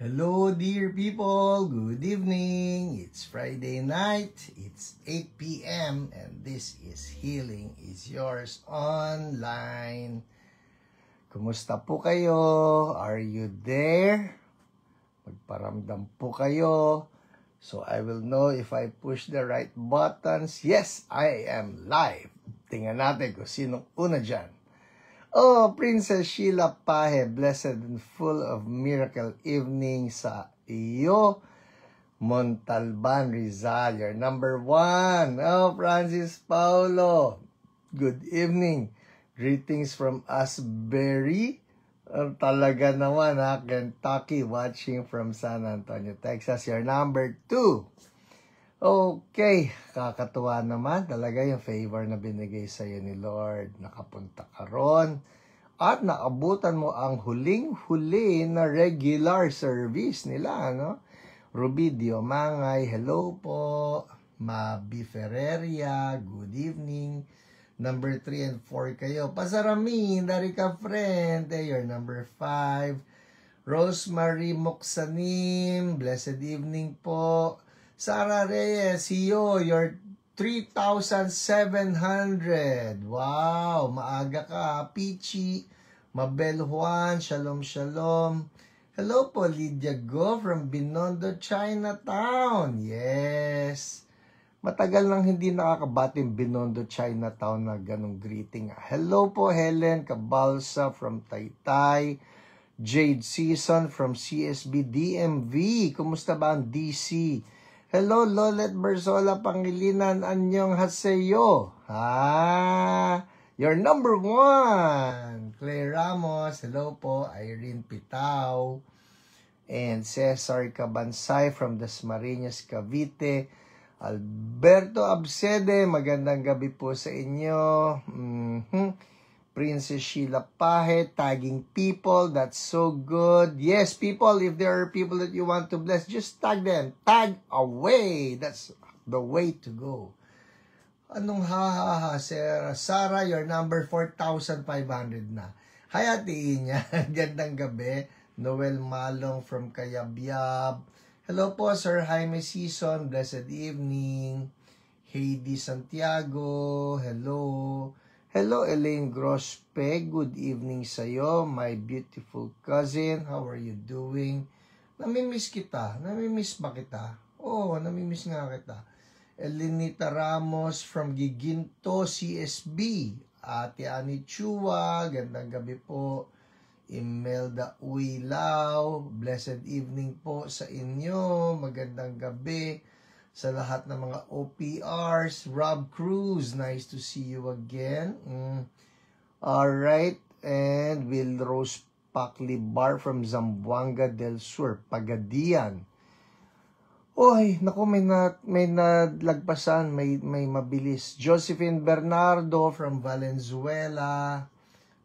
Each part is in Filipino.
Hello dear people, good evening. It's Friday night, it's 8 p.m. and this is Healing is Yours Online. Kumusta po kayo? Are you there? Magparamdam po kayo. So I will know if I push the right buttons. Yes, I am live. Tingnan natin kung sinong una dyan. Oh, Princess Sheila Pahe, blessed and full of miracle evening sa iyo. Montalban Rizal, you're number 1. Oh, Francis Paulo, good evening. Greetings from Asbury. Talaga naman ha, Kentucky, watching from San Antonio, Texas. You're number 2. Okay, kakatuwa naman talaga yung favor na binigay sa iyo ni Lord. Nakapunta ka ron at naabutan mo ang huling-huli na regular service nila, no? Rubidio Mangay, hello po. Mabi Ferreria, good evening. Number 3 and 4 kayo. Pasaramin, dari ka friend. You're number 5. Rosemary Moksanim, blessed evening po. Sarah Reyes, you're 3,700. Wow, maaga ka. Pichi, Mabel Juan, shalom, shalom. Hello po, Lydia Go from Binondo, Chinatown. Yes. Matagal nang hindi nakakabating Binondo, Chinatown na ganong greeting. Hello po, Helen Cabalsa from Taytay. Jade Season from CSB DMV. Kumusta ba ang DC? Hello, Lolet Berzola Pangilinan, anyong haseyo. You're number 1. Claire Ramos, hello po. Irene Pitao. And Cesar Cabansay from Dasmariñas, Cavite. Alberto Absede, magandang gabi po sa inyo. Princess Sheila Pahe, tagging people, that's so good. Yes, people, if there are people that you want to bless, just tag them. Tag away. That's the way to go. Anong Sarah, you're number 4,500 na. Hayatiin niya. Gandang gabi. Noel Malong from Kayabyab. Hello po, Sir Jaime Season. Blessed evening. Heidi Santiago. Hello. Hello, Elaine Grospe. Good evening sa'yo, my beautiful cousin. How are you doing? Namimiss kita. Namimiss ba kita? Oo, namimiss nga kita. Elenita Ramos from Giginto, CSB. Ate Ani Chua, gandang gabi po. Imelda Uilaw, blessed evening po sa inyo. Magandang gabi. Sa lahat ng mga OPRs, Rob Cruz, nice to see you again. Alright, and Will Rose Pacli Bar from Zamboanga del Sur, Pagadian. Oy, naku, may nalagpasan, may mabilis. Josephine Bernardo from Valenzuela.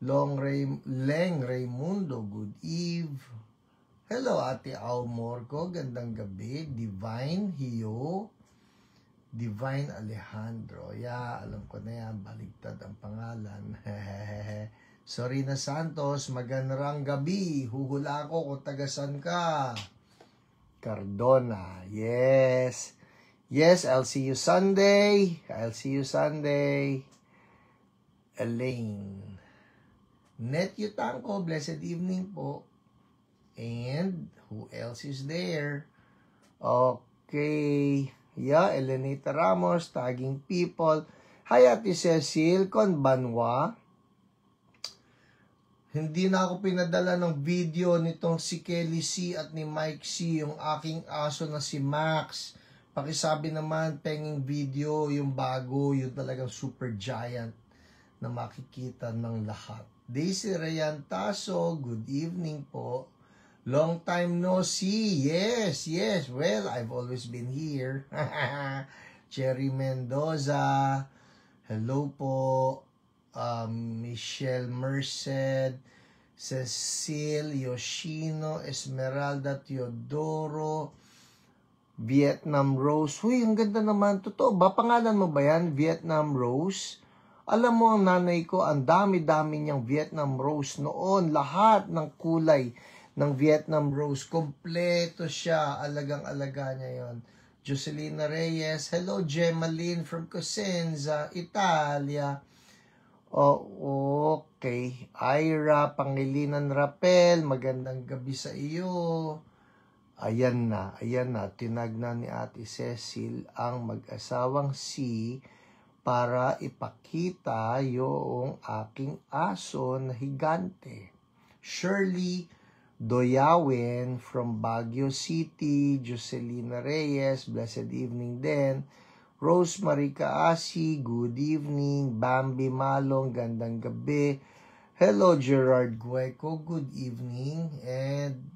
Leng Raimundo, good eve. Hello, Ate Almorco. Gandang gabi. Divine Hio. Divine Alejandro. Yeah, alam ko na yan. Baligtad ang pangalan. Sorina Santos. Magandang gabi. Huhula ko kung tagasan ka. Cardona. Yes. Yes, I'll see you Sunday. I'll see you Sunday. Elaine. Net Yutanko. Blessed evening po. And who else is there? Okay. Yeah, Elenita Ramos, tagging people. Hi, Ate Cecil, konbanwa. Hindi na ako pinadala ng video nitong si Kelly C at ni Mike C, yung aking aso na si Max. Pakisabi naman, penging video, yung bago, yung talagang super giant na makikita ng lahat. Daisy Rayan Taso, good evening po. Long time no see. Yes, yes. Well, I've always been here. Cherry Mendoza. Hello po. Michelle Merced. Cecil Yoshino. Esmeralda Teodoro. Vietnam Rose. Uy, ang ganda naman. Totoo ba? Pangalan mo ba yan? Vietnam Rose? Alam mo, ang nanay ko, ang dami-dami niyang Vietnam Rose noon. Lahat ng kulay ng Vietnam Rose. Kompleto siya. Alagang-alaga niya yon. Jocelina Reyes. Hello, Gemaline from Cosenza, Italia. Oh, okay. Ira Pangilinan Rapel. Magandang gabi sa iyo. Ayan na. Tinagnan ni Ate Cecil ang mag-asawang si para ipakita yung aking aso na higante. Shirley Doyawin from Baguio City, Jocelina Reyes, blessed evening din. Rosemary Kaasi, good evening. Bambi Malong, gandang gabi. Hello, Gerard Gueco, good evening. And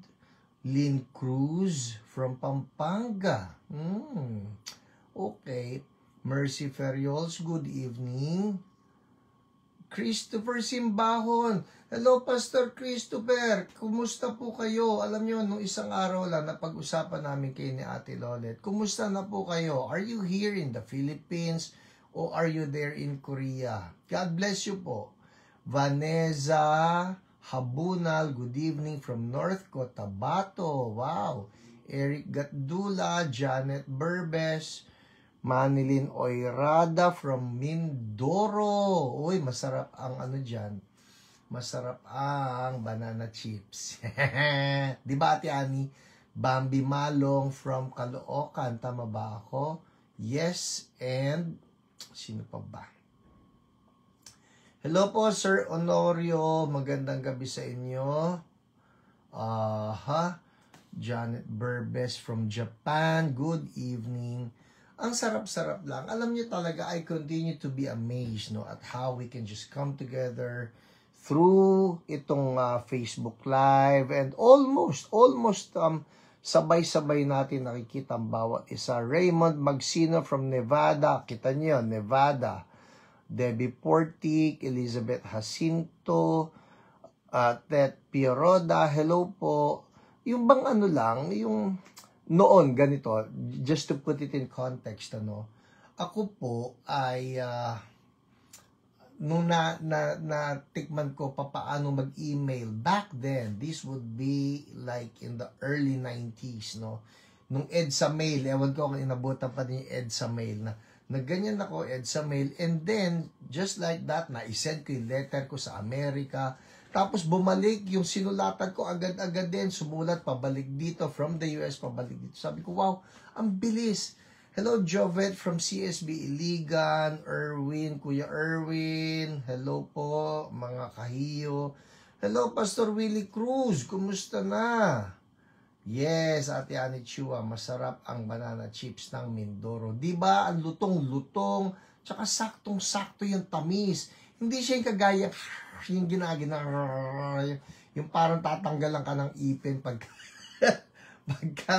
Lynn Cruz from Pampanga. Okay. Mercy Ferriols, good evening. Christopher Simbahon. Hello, Pastor Christopher. Kumusta po kayo? Alam nyo, nung isang araw lang napag-usapan namin kayo ni Ate Lolet. Kumusta na po kayo? Are you here in the Philippines or are you there in Korea? God bless you po. Vanessa Habunal, good evening from North Cotabato. Wow. Eric Gatdula, Janet Burbes, Manilin Oirada from Mindoro. Uy, masarap ang ano dyan. Masarap ang banana chips. Di ba, Ate Ani? Bambi Malong from Caloocan. Tama ba ako? Yes, and sino pa ba? Hello po, Sir Honorio. Magandang gabi sa inyo. Janet Burbes from Japan. Good evening. Ang sarap-sarap lang. Alam niyo talaga, I continue to be amazed at how we can just come together through itong Facebook Live and almost sabay-sabay natin nakikita ang bawat isa. Raymond Magsino from Nevada. Kita niyo, Nevada. Debbie Portik, Elizabeth Jacinto, Tet Pieroda, hello po. Yung bang ano lang, yung noon ganito, just to put it in context, ako po ay nung natikman ko paano mag-email back then, this would be like in the early 90s, nung EDSA Mail, ewan ko kung inabutan pa din yung EDSA Mail na ganyan ako, EDSA Mail, and then, just like that, na-send ko yung letter ko sa Amerika, tapos bumalik, yung sinulatan ko agad-agad din, sumulat, pabalik dito, from the US, pabalik dito. Sabi ko, wow, ang bilis. Hello, Jovet from CSB Iligan, Kuya Erwin, hello po, mga kahiyo. Hello, Pastor Willie Cruz, kumusta na? Yes, Ate Ani Chua, masarap ang banana chips ng Mindoro. Diba? Ang lutong-lutong, tsaka saktong-sakto yung tamis. Hindi siya yung kagaya, yung ginagina, yung parang tatanggalan ka ng ipin pagka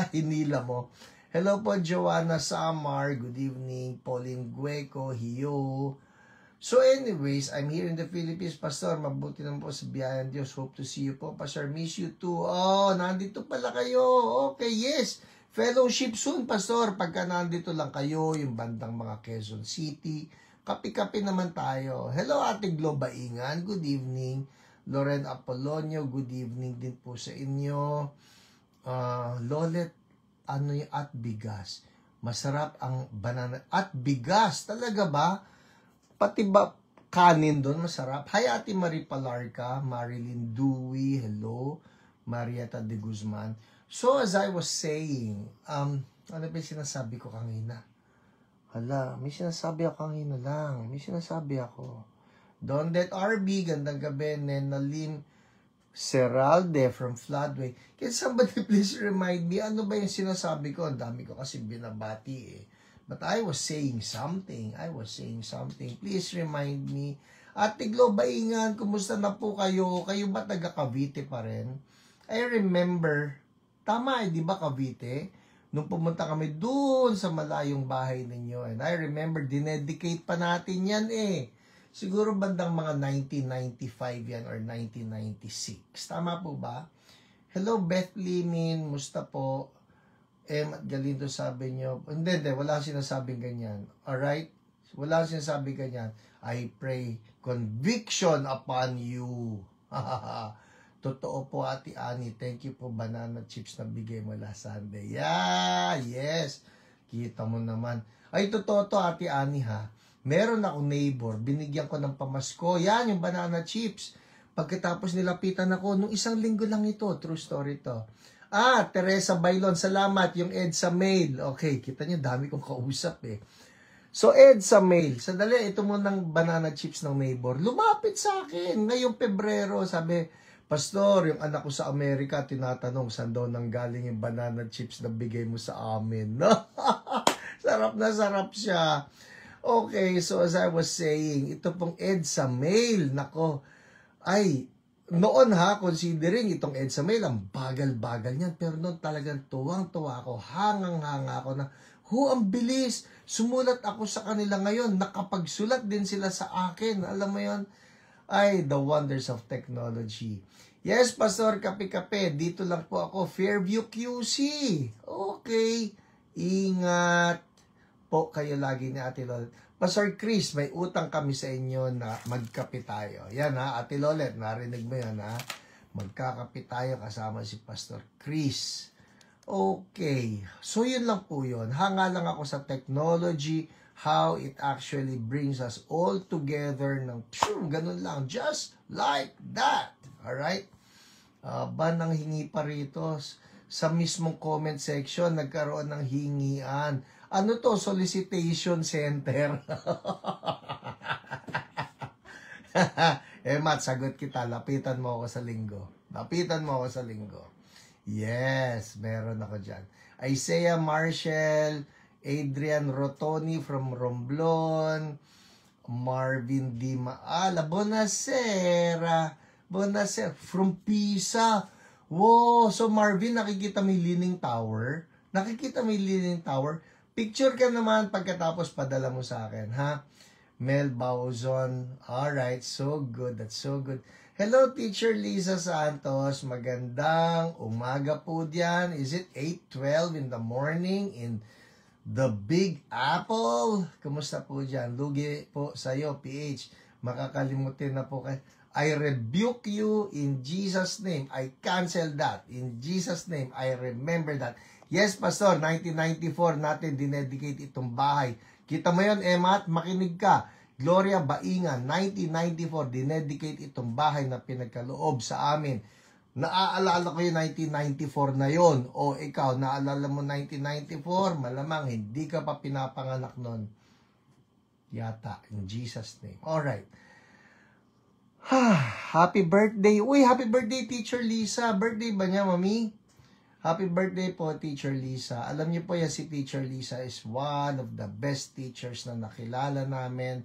hinila mo. Hello po, Joanna Samar. Good evening. Pauline Gueco, Hiyo. So anyways, I'm here in the Philippines, Pastor. Mabuti naman po sa biyaya ng Diyos. Hope to see you po, Pastor. Miss you too. Oh, nandito pala kayo. Okay, yes. Fellowship soon, Pastor. Pagka nandito lang kayo, yung bandang mga Quezon City, kapi-kapi naman tayo. Hello, Ate Globaingan. Good evening. Loren Apolonio, good evening din po sa inyo. Lolet, ano yung at bigas? Masarap ang banana at bigas. Talaga ba? Pati ba kanin doon masarap? Hi, Ate Marie Palarca, Marilyn Dewey, hello, Marieta de Guzman. So, as I was saying, ano ba yung sinasabi ko kanina? Hala, may sinasabi ako kanina lang. May sinasabi ako. Dondet RB, gandang gabi, Nenalim Seralde from Floodway. Can somebody please remind me, ano ba yung sinasabi ko? Ang dami ko kasi binabati eh. But I was saying something. Please remind me. Ate Globaingan, kumusta na po kayo? Kayo ba taga Cavite pa rin? I remember, tama di ba Cavite? Nung pumunta kami doon sa malayong bahay ninyo. And I remember, dinedicate pa natin yan eh. Siguro bandang mga 1995 yan or 1996. Tama po ba? Hello, Beth Limin. Musta po? At Galindo sabi nyo, hindi, wala sinasabing ganyan. Alright? Wala sinasabing ganyan. I pray conviction upon you. Totoo po, Ate Annie. Thank you po, banana chips na bigay mo last Sunday. Yeah, yes. Kita mo naman. Ay, totoo to, Ate Annie, ha. Meron akong neighbor, binigyan ko ng pamasko. Yan, yung banana chips. Pagkatapos nilapitan ako, nung isang linggo lang ito. True story to. Teresa Bailon, salamat. Yung EDSA mail. Okay, kita niyo, dami kong kausap eh. So, EDSA mail. Sandali, ito mo ng banana chips ng neighbor. Lumapit sa akin. Ngayong Pebrero, sabi, Pastor, yung anak ko sa Amerika, tinatanong, saan daw nanggaling yung banana chips na bigay mo sa amin? Sarap na sarap siya. Okay, so as I was saying, ito pong EDSA mail, nako, ay, noon considering itong EDSA mail, ang bagal-bagal niyan, pero noon talagang tuwang-tuwa ako, hangang-hanga ako na, ang bilis, sumulat ako sa kanila ngayon, nakapagsulat din sila sa akin, alam mo yon. Ay, the wonders of technology. Yes, Pastor, kape-kape, dito lang po ako, Fairview QC. Okay, ingat po kayo lagi ni Ate Lolet. Pastor Chris, may utang kami sa inyo na magkape tayo. Yan Ate Lolet, narinig mo yan Magkakape tayo kasama si Pastor Chris. Okay, so yun lang po yun. Hanga lang ako sa technology, how it actually brings us all together ng ganun lang, just like that. Alright? Nang hingi pa rito sa mismong comment section, nagkaroon ng hingian. Ano to? Solicitation center. Matt, sagot kita. Lapitan mo ako sa linggo. Lapitan mo ako sa linggo. Yes, meron ako dyan. Isaiah Marshall, Adrian Rotoni from Romblon, Marvin Di Maala, Bonacera from Pisa. Wow, so Marvin, nakikita mo yung Leaning Tower? Nakikita mo yung Leaning Tower? Picture ka naman pagkatapos padala mo sa akin, ha? Mel Bauzon. Alright, so good. That's so good. Hello, Teacher Lisa Santos. Magandang umaga po diyan. Is it 8:12 in the morning in the Big Apple? Kumusta po diyan? Lugi po sa'yo, PH. Makakalimutin na po kayo. I rebuke you in Jesus' name. I cancel that. In Jesus' name, I remember that. Yes, Pastor, 1994 natin dinedicate itong bahay. Kita mo yun, Emma, makinig ka. Gloria Baingan, 1994, dinedicate itong bahay na pinagkaloob sa amin. Naaalala ko yung 1994 na yon. O ikaw, naalala mo 1994? Malamang hindi ka pa pinapanganak nun. Yata, in Jesus' name. Alright. Happy birthday. Uy, happy birthday, Teacher Lisa. Birthday ba niya, Mami? Happy birthday po, Teacher Lisa. Alam niyo po yan, si Teacher Lisa is one of the best teachers na nakilala namin.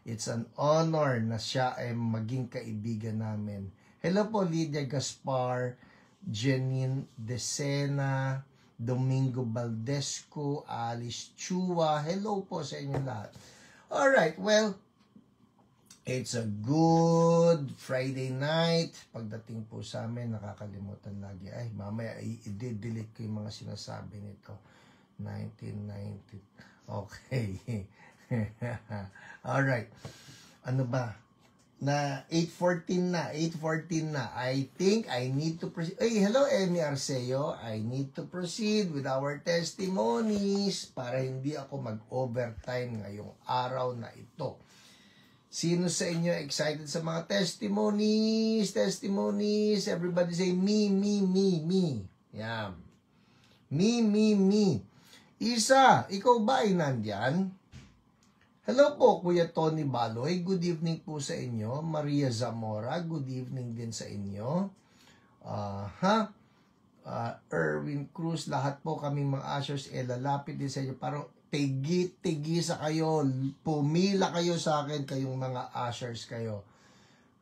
It's an honor na siya ay maging kaibigan namin. Hello po, Lydia Gaspar, Janine Decena, Domingo Valdesco, Alice Chua. Hello po sa inyo lahat. Alright, well, it's a good Friday night. Pagdating po sa amin, nakakalimutan lagi. Ay, mamaya i-delete ko yung mga sinasabi nito. 1990. Okay. Alright. Ano ba? Na 8:14 na. 8:14 na. I think I need to proceed. Hey, hello, Emmy Arceo. I need to proceed with our testimonies para hindi ako mag-overtime ngayong araw na ito. Sino sa inyo excited sa mga testimonies? Testimonies. Everybody say me, me, me, me. Yeah. Me, me, me. Isa, ikaw ba ay nandyan? Hello po, Kuya Tony Baloy. Good evening po sa inyo. Maria Zamora, good evening din sa inyo. Erwin Cruz, lahat po kaming mga ushers, lalapit din sa inyo. Parang tigi sa kayo, pumila kayo sa akin, kayong mga ushers kayo.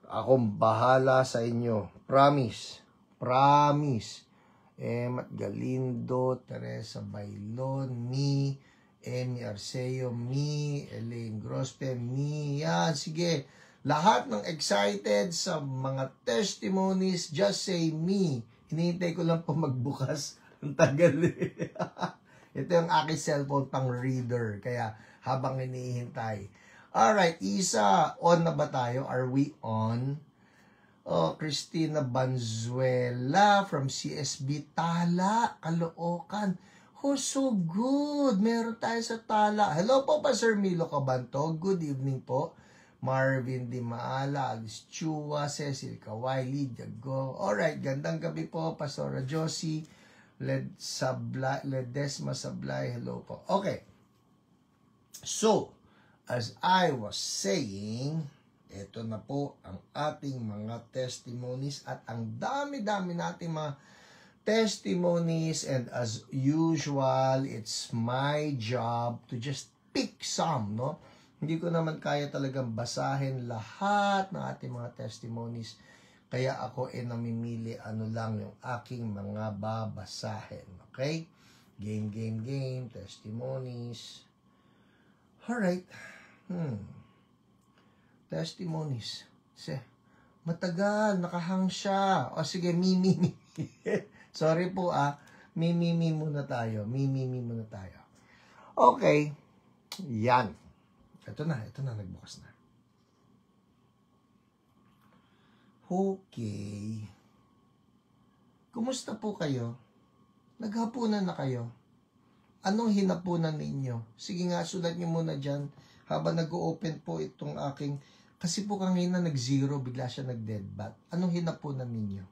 Akong bahala sa inyo. Promise. Promise. Emat Galindo, Teresa Bailon, me, Emmy Arceo, me, Elaine Grospe, me. Yan, sige. Lahat ng excited sa mga testimonies, just say me. Hinihintay ko lang po magbukas. Ang tagal eh. Ito yung aking cellphone pang reader. Kaya habang hinihintay. Alright, Isa, on na ba tayo? Are we on? Oh, Christina Banzuela from CSB Tala, Caloocan. Oh, so good. Meron tayo sa Tala. Hello po pa, Sir Milo Cabantog. Good evening po. Marvin Di Maala, Alice Chua, Cecil Kawai, Lydia Go. Alright, gandang gabi po, Pastora Josie, Ledesma Sablay. Hello po. Okay. So, as I was saying, ito na po ang ating mga testimonies at ang dami-dami nating mga testimonies, and as usual, it's my job to just pick some, no? Hindi ko naman kaya talagang basahin lahat ng ating mga testimonies, kaya ako namimili ano lang yung aking mga babasahin, okay? Game, testimonies. Alright. Testimonies. Matagal, nakahang siya. O sige, mi. Sorry po mi muna tayo. Muna tayo. Okay. Yan. Ito na, nagbukas na. Okay. Kumusta po kayo? Naghapunan na kayo? Anong hinapunan ninyo? Sige nga, sulat niyo muna dyan habang nag-open po itong aking, kasi po kanina nag-0, bigla siya nag-deadbat. Anong hinapunan ninyo?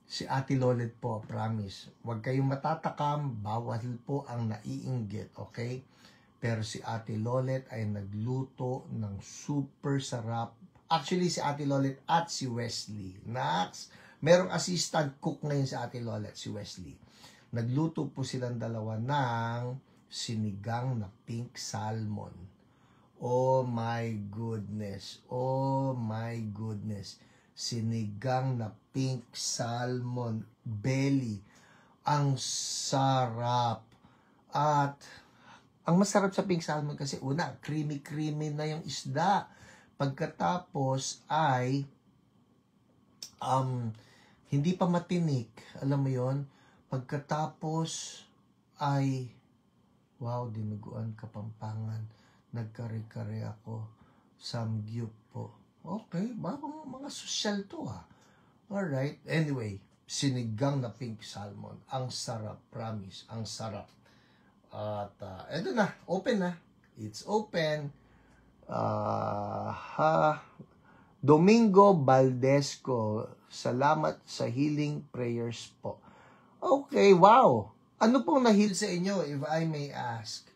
Si Ate Lolet po, promise. Huwag kayong matatakam, bawal po ang naiinggit, okay? Pero si Ate Lolet ay nagluto ng super sarap. Actually, si Ate Lolet at si Wesley. Merong assistant cook ngayon si Ate Lolet, si Wesley. Nagluto po silang dalawa ng sinigang na pink salmon. Oh my goodness. Oh my goodness. Sinigang na pink salmon belly. Ang sarap. At ang masarap sa pink salmon kasi una, creamy na yung isda. Pagkatapos ay hindi pa matinik. Alam mo yon. Pagkatapos ay wow, dinuguan Kapampangan. Nagkare-kare ako. Samgyup po. Okay, bagong mga sosyal to Alright, anyway, sinigang na pink salmon. Ang sarap, promise. Ang sarap. At eto na, open na. It's open. Domingo Valdesco, salamat sa healing prayers po. Okay, wow. Ano pong na-heal sa inyo, if I may ask?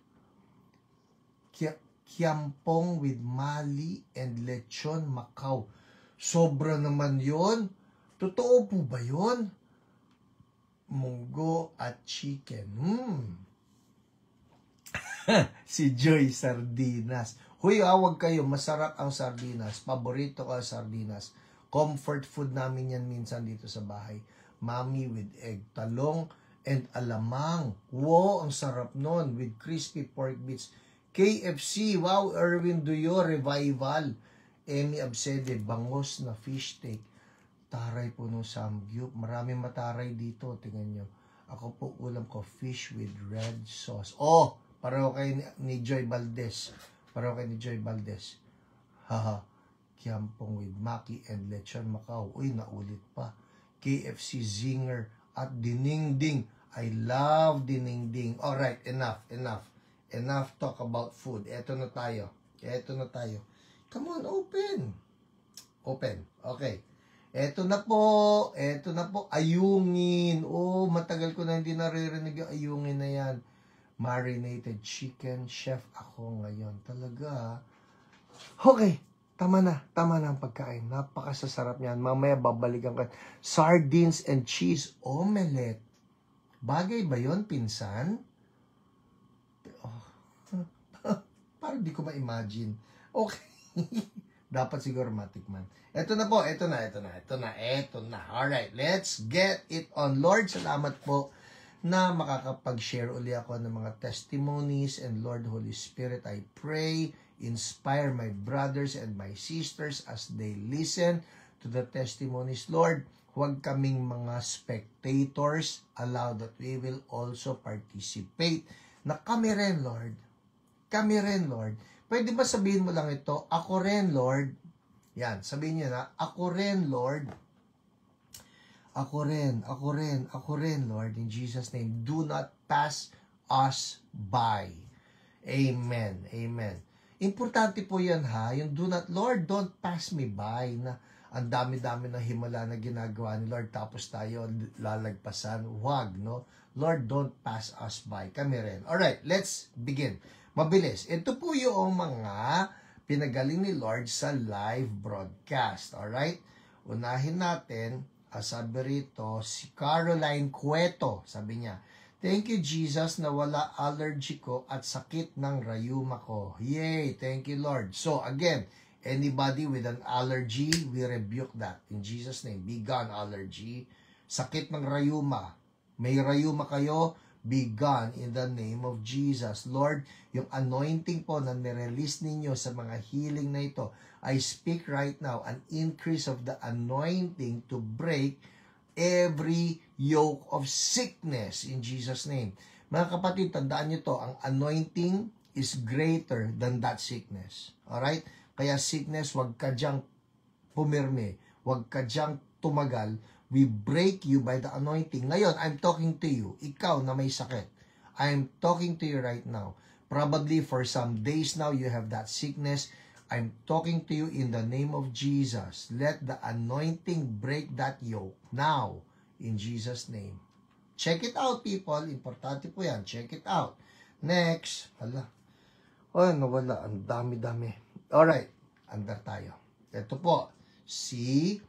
Kiampong with mali and lechon Macau. Sobra naman yon. Totoo po ba yon? Munggo at chicken. Si Joy Sardinas. Huy, awag kayo. Masarap ang sardinas. Paborito ko ang sardinas. Comfort food namin yan minsan dito sa bahay. Mami with egg, talong, and alamang. Wow, ang sarap nun. With crispy pork bits. KFC, wow, Erwin Duyo, revival. Emmy Absede, bangos na fish steak. Taray po nung samgyup. Maraming mataray dito, tingnan nyo. Ako po ulam ko, fish with red sauce. Oh, pareho kayo ni Joy Valdez. Haha, kiampong with maki and lechon Macau. Uy, naulit pa. KFC zinger at dinengdeng. I love dinengdeng. Alright, enough. Enough talk about food. Eto na tayo. Come on, open. Okay. Eto na po. Ayungin. Oh, matagal ko na hindi naririnig yung ayungin na yan. Marinated chicken. Chef ako ngayon. Talaga. Okay. Tama na ang pagkain. Napakasasarap niyan. Mamaya babalikan ka. Sardines and cheese omelette. Bagay ba yon, pinsan? Parang di ko ma-imagine. Okay. Dapat siguro matikman. Ito na. Alright, let's get it on. Lord, salamat po na makakapag-share uli ako ng mga testimonies. And Lord, Holy Spirit, I pray, inspire my brothers and my sisters as they listen to the testimonies. Lord, huwag kaming mga spectators. Allow that we will also participate. Na kami rin, Lord. Pwede ba sabihin mo lang ito? Ako rin, Lord. Yan, sabihin niyo na, ako rin, Lord. Ako rin, Lord, in Jesus' name. Do not pass us by. Amen. Amen. Importante po yan ha, yung do not, Lord, don't pass me by, na ang dami-dami ng himala na ginagawa ni Lord, tapos tayo lalagpasan. Huwag, no? Lord, don't pass us by. Kami rin. Alright, let's begin. Mabilis. Ito po yung mga pinagaling ni Lord sa live broadcast. Alright? Unahin natin, sabi rito, si Caroline Cueto. Sabi niya, thank you, Jesus, na wala allergy ko at sakit ng rayuma ko. Yay! Thank you, Lord. So, again, anybody with an allergy, we rebuke that. In Jesus' name, be gone allergy. Sakit ng rayuma. May rayuma kayo, be gone in the name of Jesus. Lord, yung anointing po na nirelease ninyo sa mga healing na ito, I speak right now an increase of the anointing to break every yoke of sickness in Jesus' name. Mga kapatid, tandaan nyo to, ang anointing is greater than that sickness. Alright? Kaya sickness, wag ka diyang pumirme, wag ka diyang tumagal. We break you by the anointing. Ngayon, I'm talking to you, ikaw na may sakit. I'm talking to you right now. Probably for some days now, you have that sickness. I'm talking to you in the name of Jesus. Let the anointing break that yoke now, in Jesus' name. Check it out, people. Importante po yan. Check it out. Next. Hala. Oh, nawala. Ang dami-dami. Alright. Andar tayo. Ito po. Si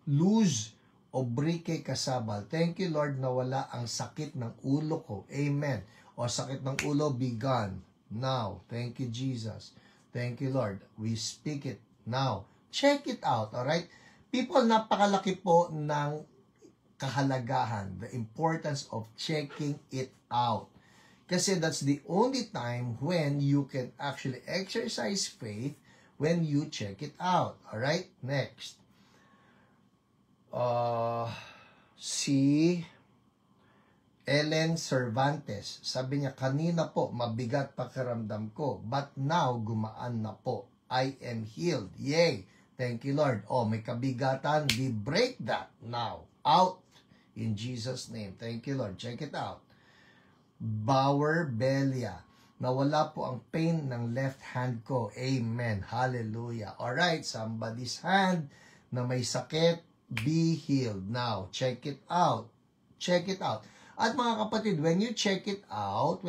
Luz Obrique Casabal. Thank you, Lord, na wala ang sakit ng ulo ko. Amen. O sakit ng ulo, be gone now. Thank you, Jesus. Thank you, Lord. We speak it now. Check it out, alright? People, napakalaki po ng kahalagahan, the importance of checking it out. Kasi that's the only time when you can actually exercise faith when you check it out. Alright? Next. Si Ellen Cervantes. Sabi niya, kanina po, mabigat pakiramdam ko. But now, gumaan na po. I am healed. Yay! Thank you, Lord. Oh, may kabigatan. We break that now. Out. In Jesus' name. Thank you, Lord. Check it out. Bauer Belia. Nawala po ang pain ng left hand ko. Amen. Hallelujah. Alright, somebody's hand na may sakit, be healed. Now, check it out. Check it out. At mga kapatid, when you check it out,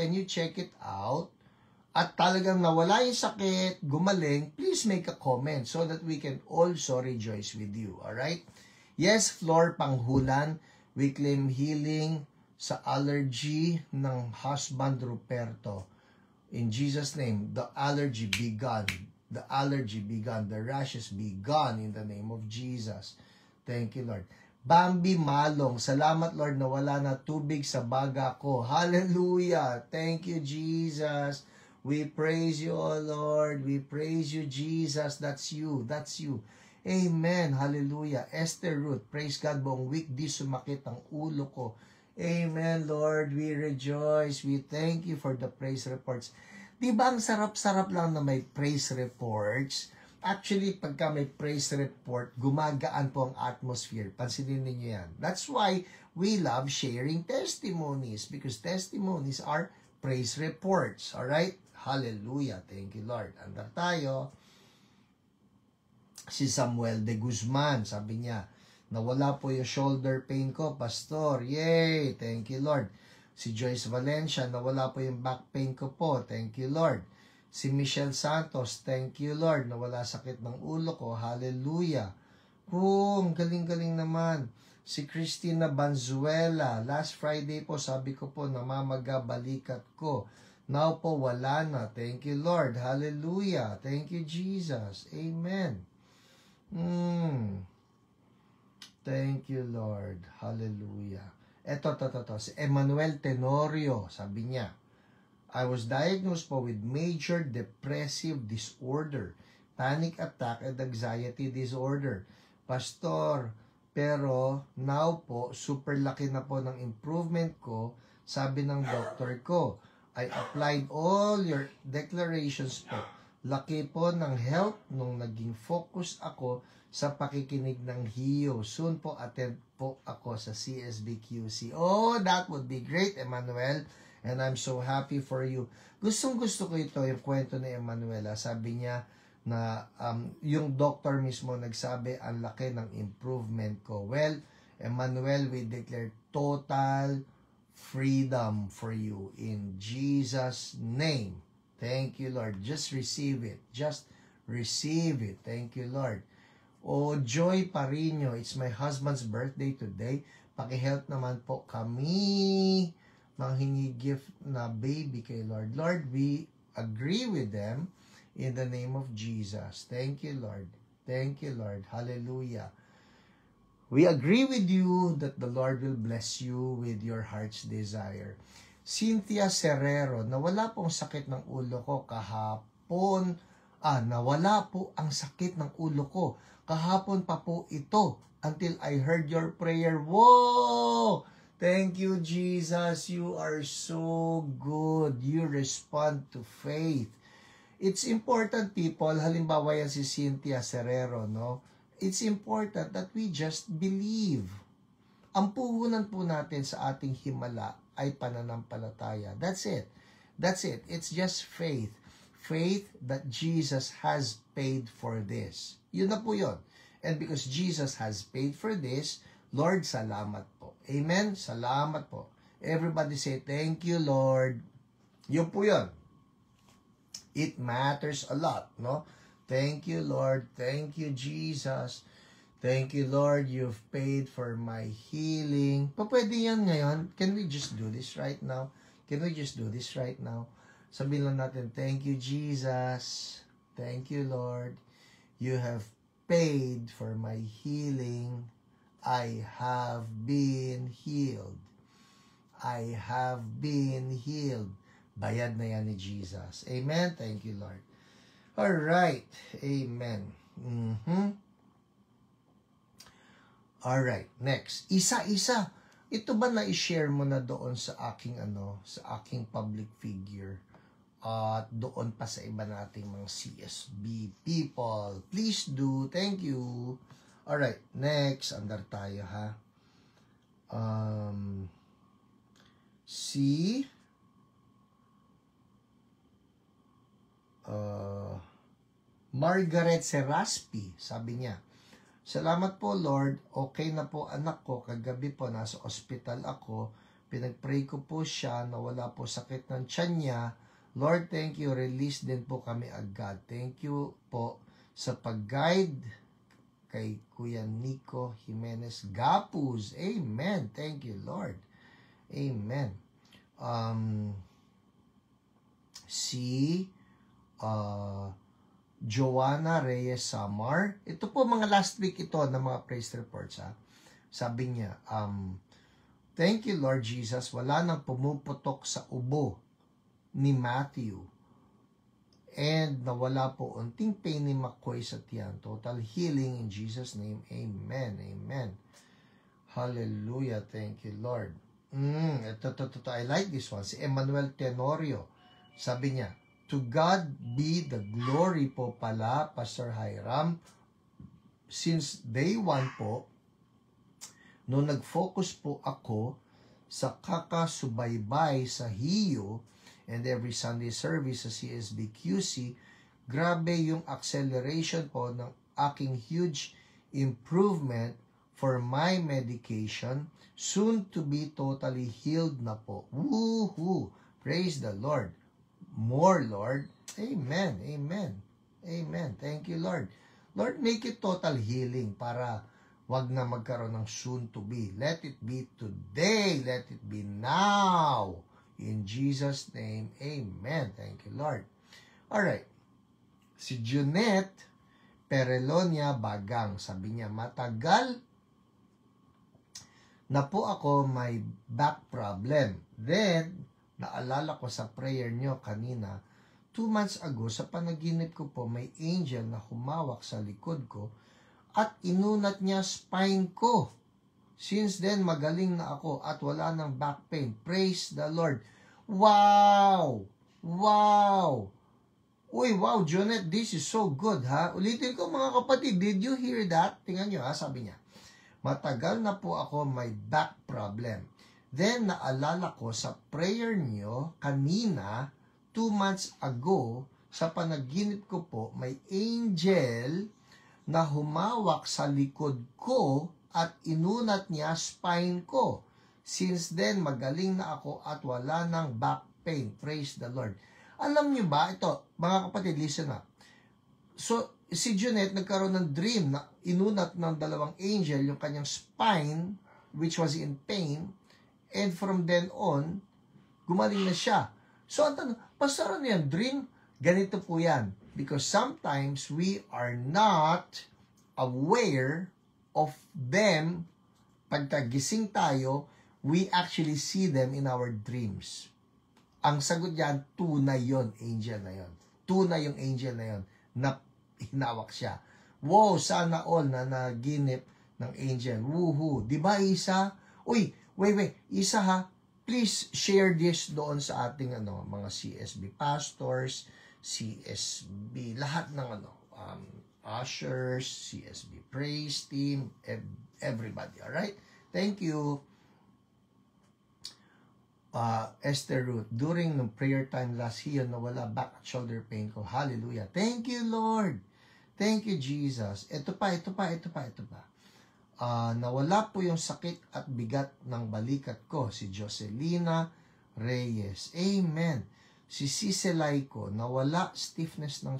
at talagang nawala yung sakit, gumaling, please make a comment so that we can also rejoice with you. Alright? Yes, Flor Panghulan, we claim healing sa allergy ng husband Ruperto. In Jesus' name, the allergy be gone. The allergy be gone. The rashes be gone in the name of Jesus. Thank you, Lord. Bambi Malong, salamat, Lord, na wala na tubig sa baga ko. Hallelujah. Thank you, Jesus. We praise you, O Lord. We praise you, Jesus. That's you. That's you. Amen. Hallelujah. Esther Ruth, praise God, buong week di sumakit ang ulo ko. Amen, Lord. We rejoice. We thank you for the praise reports. Di ba ang sarap-sarap lang na may praise reports? Actually, pagka may praise report, gumagaan po ang atmosphere. Pansinin niyo yan. That's why we love sharing testimonies, because testimonies are praise reports. Alright? Hallelujah. Thank you, Lord. Andar tayo. Si Samuel de Guzman, sabi niya, nawala po yung shoulder pain ko, Pastor. Yay! Thank you, Lord. Si Joyce Valencia, nawala po yung back pain ko po. Thank you, Lord. Si Michelle Santos, thank you, Lord. Nawala sakit ng ulo ko. Hallelujah. Oh, ang galing-galing naman. Si Christina Banzuela, last Friday po, sabi ko po, namamaga balikat ko. Now po, wala na. Thank you, Lord. Hallelujah. Thank you, Jesus. Amen. Thank you, Lord. Hallelujah. Eto. Si Emmanuel Tenorio, sabi niya, I was diagnosed po with major depressive disorder, panic attack and anxiety disorder. Pastor, pero now po, super laki na po ng improvement ko, sabi ng doctor ko. I applied all your declarations po. Laki po ng help nung naging focus ako sa pakikinig ng HIO. Soon po attend po ako sa CSBQC. Oh, that would be great, Emmanuel. And I'm so happy for you. Gustong-gusto ko ito, yung kwento ni Emanuela. Sabi niya na yung doctor mismo nagsabi, ang laki ng improvement ko. Well, Emmanuel, we declare total freedom for you in Jesus' name. Thank you, Lord. Just receive it. Just receive it. Thank you, Lord. Oh, Joy Parino, it's my husband's birthday today. Paki-help naman po kami manghingi gift na baby kay Lord. Lord, we agree with them in the name of Jesus. Thank you, Lord. Thank you, Lord. Hallelujah. We agree with you that the Lord will bless you with your heart's desire. Cynthia Serrero, nawala po ang sakit ng ulo ko kahapon. Nawala po ang sakit ng ulo ko. Kahapon pa po ito until I heard your prayer. Whoa! Thank you, Jesus. You are so good. You respond to faith. It's important, people. Halimbawa yan si Cynthia Serrero, no? It's important that we just believe. Ang puhunan po natin sa ating himala ay pananampalataya. That's it. That's it. It's just faith. Faith that Jesus has paid for this. Yun na po yun. And because Jesus has paid for this, Lord, salamat po. Amen? Salamat po. Everybody say, thank you, Lord. Yun po yun. It matters a lot, no? Thank you, Lord. Thank you, Jesus. Thank you, Lord. You've paid for my healing. Pwede yan ngayon. Can we just do this right now? Can we just do this right now? Sabihin lang natin, thank you, Jesus. Thank you, Lord. You have paid for my healing. I have been healed. I have been healed. Bayad na yan ni Jesus. Amen? Thank you, Lord. Alright. Amen. Alright. Next. Isa-isa. Ito ba na-share mo na doon sa aking sa aking public figure? At doon pa sa iba nating mga CSB people. Please do. Thank you. Alright. Next. Andar tayo, ha? Margaret Seraspi, sabi niya, salamat po, Lord. Okay na po anak ko. Kagabi po, nasa ospital ako. Pinagpray ko po siya na wala po sakit ng tiyan niya. Lord, thank you. Release din po kami agad. Thank you po sa pag-guide kay Kuya Nico Jimenez Gapuz. Amen. Thank you, Lord. Amen. Joanna Reyes Samar. Ito po mga last week ito na mga praise reports, ha. Sabi niya, thank you, Lord Jesus. Wala nang pumuputok sa ubo ni Matthew. And nawala po unting pain ni McCoy sa tiyan. Total healing in Jesus' name. Amen. Amen. Hallelujah. Thank you, Lord. Ito. I like this one. Si Emmanuel Tenorio. Sabi niya, to God be the glory po pala, Pastor Hiram. Since day one po, nung nag-focus po ako sa kakasubaybay sa HIO and every Sunday service sa CSBQC, grabe yung acceleration po ng aking huge improvement for my medication. Soon to be totally healed na po. Woohoo! Praise the Lord. More, Lord. Amen. Amen. Amen. Thank you, Lord. Lord, make it total healing para wag na magkaroon ng soon to be. Let it be today. Let it be now. In Jesus' name, amen. Thank you, Lord. Alright. Si Junette Perelonia Bagang, sabi niya, matagal na po ako may back problem. Then, naalala ko sa prayer nyo kanina, 2 months ago, sa panaginip ko po, may angel na humawak sa likod ko at inunat niya spine ko. Since then, magaling na ako at wala nang back pain. Praise the Lord. Wow! Wow! Uy, wow, Jonette, this is so good, ha? Ulitin ko mga kapatid, did you hear that? Tingnan nyo, ha, sabi niya. Matagal na po ako may back problem. Then, naalala ko sa prayer nyo kanina, 2 months ago, sa panaginip ko po, may angel na humawak sa likod ko at inunat niya spine ko. Since then, magaling na ako at wala ng back pain. Praise the Lord. Alam niyo ba, ito, mga kapatid, listen up. So, si Jonette nagkaroon ng dream na inunat ng 2 angel yung kanyang spine, which was in pain, and from then on, gumaling na siya. So, ang tanong, pastor, ano yan? Dream? Ganito po yan. Because sometimes we are not aware of them. Pagkagising tayo, we actually see them in our dreams. Ang sagot yan, tunay yon, angel na yon. Tunay yung angel na yon na hinawak siya. Wow, sana all na naginip ng angel. Woohoo. Diba, Isa? Uy, wait, Isa ha. Please share this doon sa ating mga CSB pastors, CSB, lahat ng ushers, CSB praise team, everybody. Alright? Thank you. Esther Ruth, during ng prayer time last year, nawala back at shoulder pain ko. Hallelujah. Thank you, Lord. Thank you, Jesus. Ito pa. Nawala po yung sakit at bigat ng balikat ko. Si Jocelina Reyes. Amen. Si Cicelay ko, nawala stiffness ng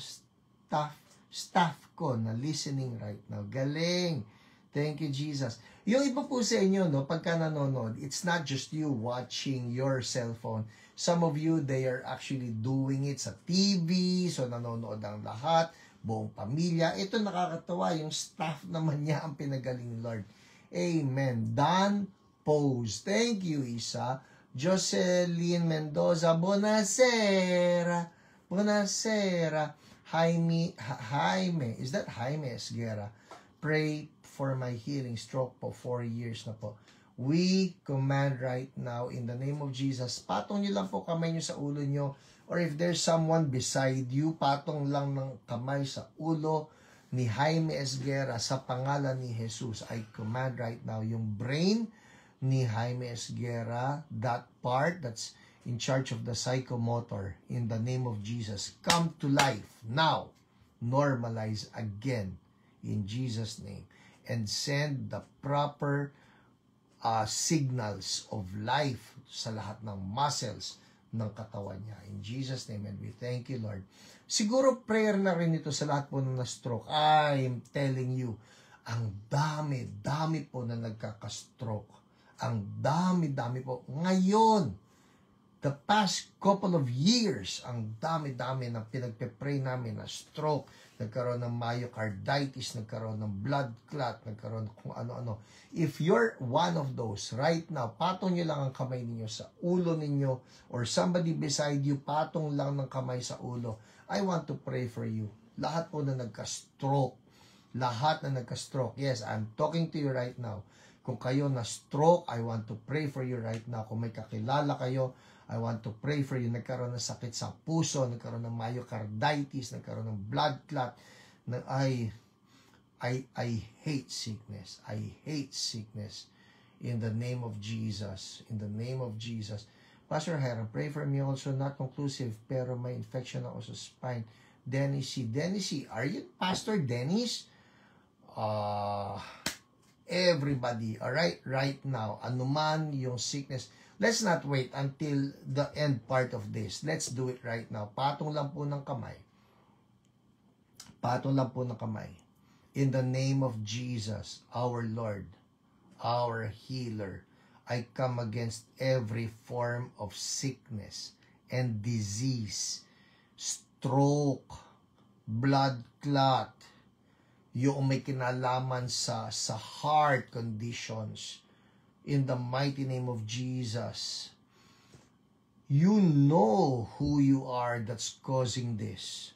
staff ko na listening right now. Galing. Thank you, Jesus. Yung iba po sa inyo, pagka nanonood, it's not just you watching your cellphone. Some of you, they are actually doing it sa TV, so nanonood ang lahat, buong pamilya. Ito nakakatawa, yung staff naman niya ang pinagaling Lord. Amen. Dan Pose. Thank you, Isa. Jocelyn Mendoza. Buonasera. Jaime. Is that Jaime Esguera? Pray for my healing. Stroke po, 4 years na po. We command right now in the name of Jesus. Patong nyo lang po kamay nyo sa ulo nyo. Or if there's someone beside you, patong lang ng kamay sa ulo ni Jaime Esguera sa pangalan ni Jesus. I command right now yung brain ni Jaime Esguera, that part that's in charge of the psychomotor, in the name of Jesus, come to life now. Normalize again in Jesus' name. And send the proper signals of life sa lahat ng muscles ng katawan niya. In Jesus' name, and we thank you, Lord. Siguro prayer na rin ito sa lahat po na stroke. I'm telling you, ang dami po na nagkaka-stroke. Ang dami po. Ngayon, the past couple of years, ang dami na pinagpe-pray namin na stroke, nagkaroon ng myocarditis, nagkaroon ng blood clot, nagkaroon ng kung ano-ano. If you're one of those, right now, patong nyo lang ang kamay ninyo sa ulo ninyo, or somebody beside you, patong lang ng kamay sa ulo. I want to pray for you. Lahat po na nagka-stroke. Yes, I'm talking to you right now. Kung kayo na stroke, I want to pray for you right now. Kung may kakilala kayo, I want to pray for you. Nagkaroon ng sakit sa puso, nagkaroon ng myocarditis, nagkaroon ng blood clot. I hate sickness. I hate sickness. In the name of Jesus. In the name of Jesus. Pastor Hiram, pray for me also. Not conclusive, pero may infection ako sa spine. Dennis C. Are you Pastor Dennis? Everybody, alright? Right now, anuman yung sickness, let's not wait until the end part of this. Let's do it right now. Patong lang po ng kamay. In the name of Jesus, our Lord, our healer, I come against every form of sickness and disease, stroke, blood clot, yung may kinalaman sa heart conditions. In the mighty name of Jesus, you know who you are that's causing this.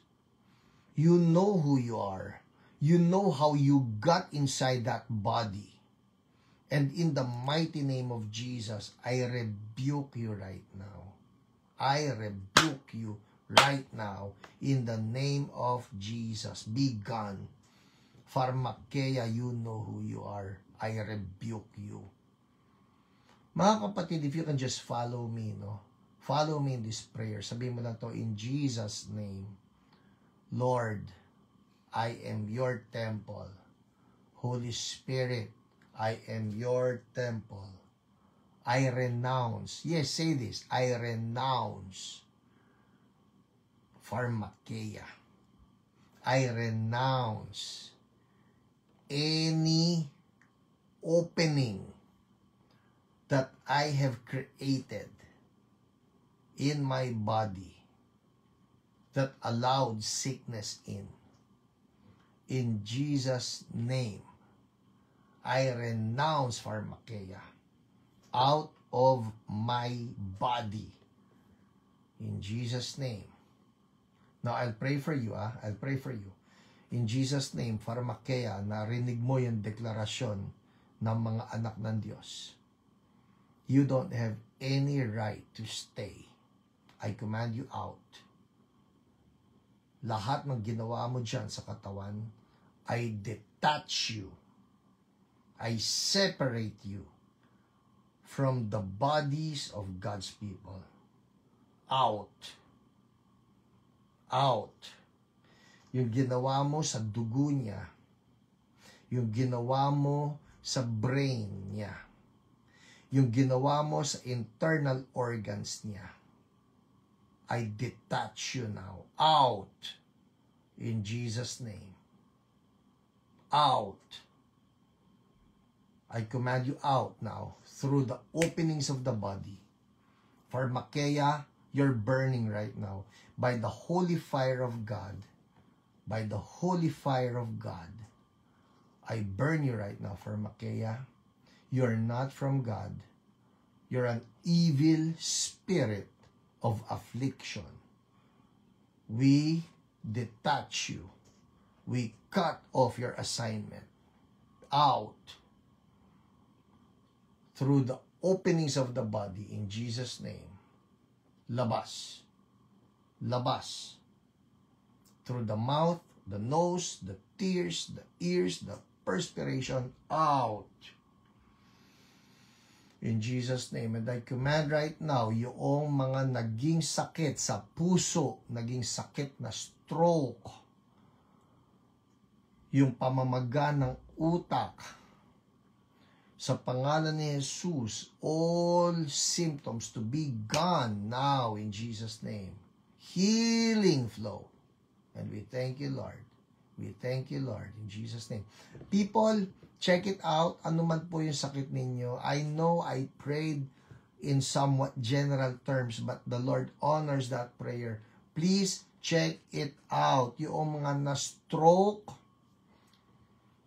You know who you are. You know how you got inside that body. And in the mighty name of Jesus, I rebuke you right now. I rebuke you right now in the name of Jesus. Be gone. Pharmakeia, you know who you are. I rebuke you. Mga kapatid, if you can just follow me, no? Follow me in this prayer. Sabihin mo lang to, in Jesus' name. Lord, I am your temple. Holy Spirit, I am your temple. I renounce. Yes, say this. I renounce pharmakeia. I renounce any opening that I have created in my body that allowed sickness in. In Jesus' name, I renounce pharmakeia out of my body. In Jesus' name. Now, I'll pray for you, I'll pray for you. In Jesus' name, pharmakeia, narinig mo yung deklarasyon ng mga anak ng Diyos. You don't have any right to stay. I command you out. Lahat ng ginawa mo dyan sa katawan, I detach you. I separate you from the bodies of God's people. Out. Out. Yung ginawa mo sa dugo niya, yung ginawa mo sa brain niya, yung ginawa mo sa internal organs niya, I detach you now. Out. In Jesus' name. Out. I command you out now through the openings of the body. Pharmakeia, you're burning right now by the holy fire of God. By the holy fire of God, I burn you right now, Pharmakeia. You're not from God. You're an evil spirit of affliction. We detach you. We cut off your assignment. Out. Through the openings of the body, in Jesus' name. Labas. Labas. Through the mouth, the nose, the tears, the ears, the perspiration, out. In Jesus' name. And I command right now, yung mga naging sakit sa puso, naging sakit na stroke, yung pamamaga ng utak, sa pangalan ni Jesus, all symptoms to be gone now in Jesus' name. Healing flow. And we thank you, Lord. We thank you, Lord, in Jesus' name. People, check it out. Ano man po yung sakit ninyo. I know I prayed in somewhat general terms, but the Lord honors that prayer. Please check it out. Yung mga na-stroke,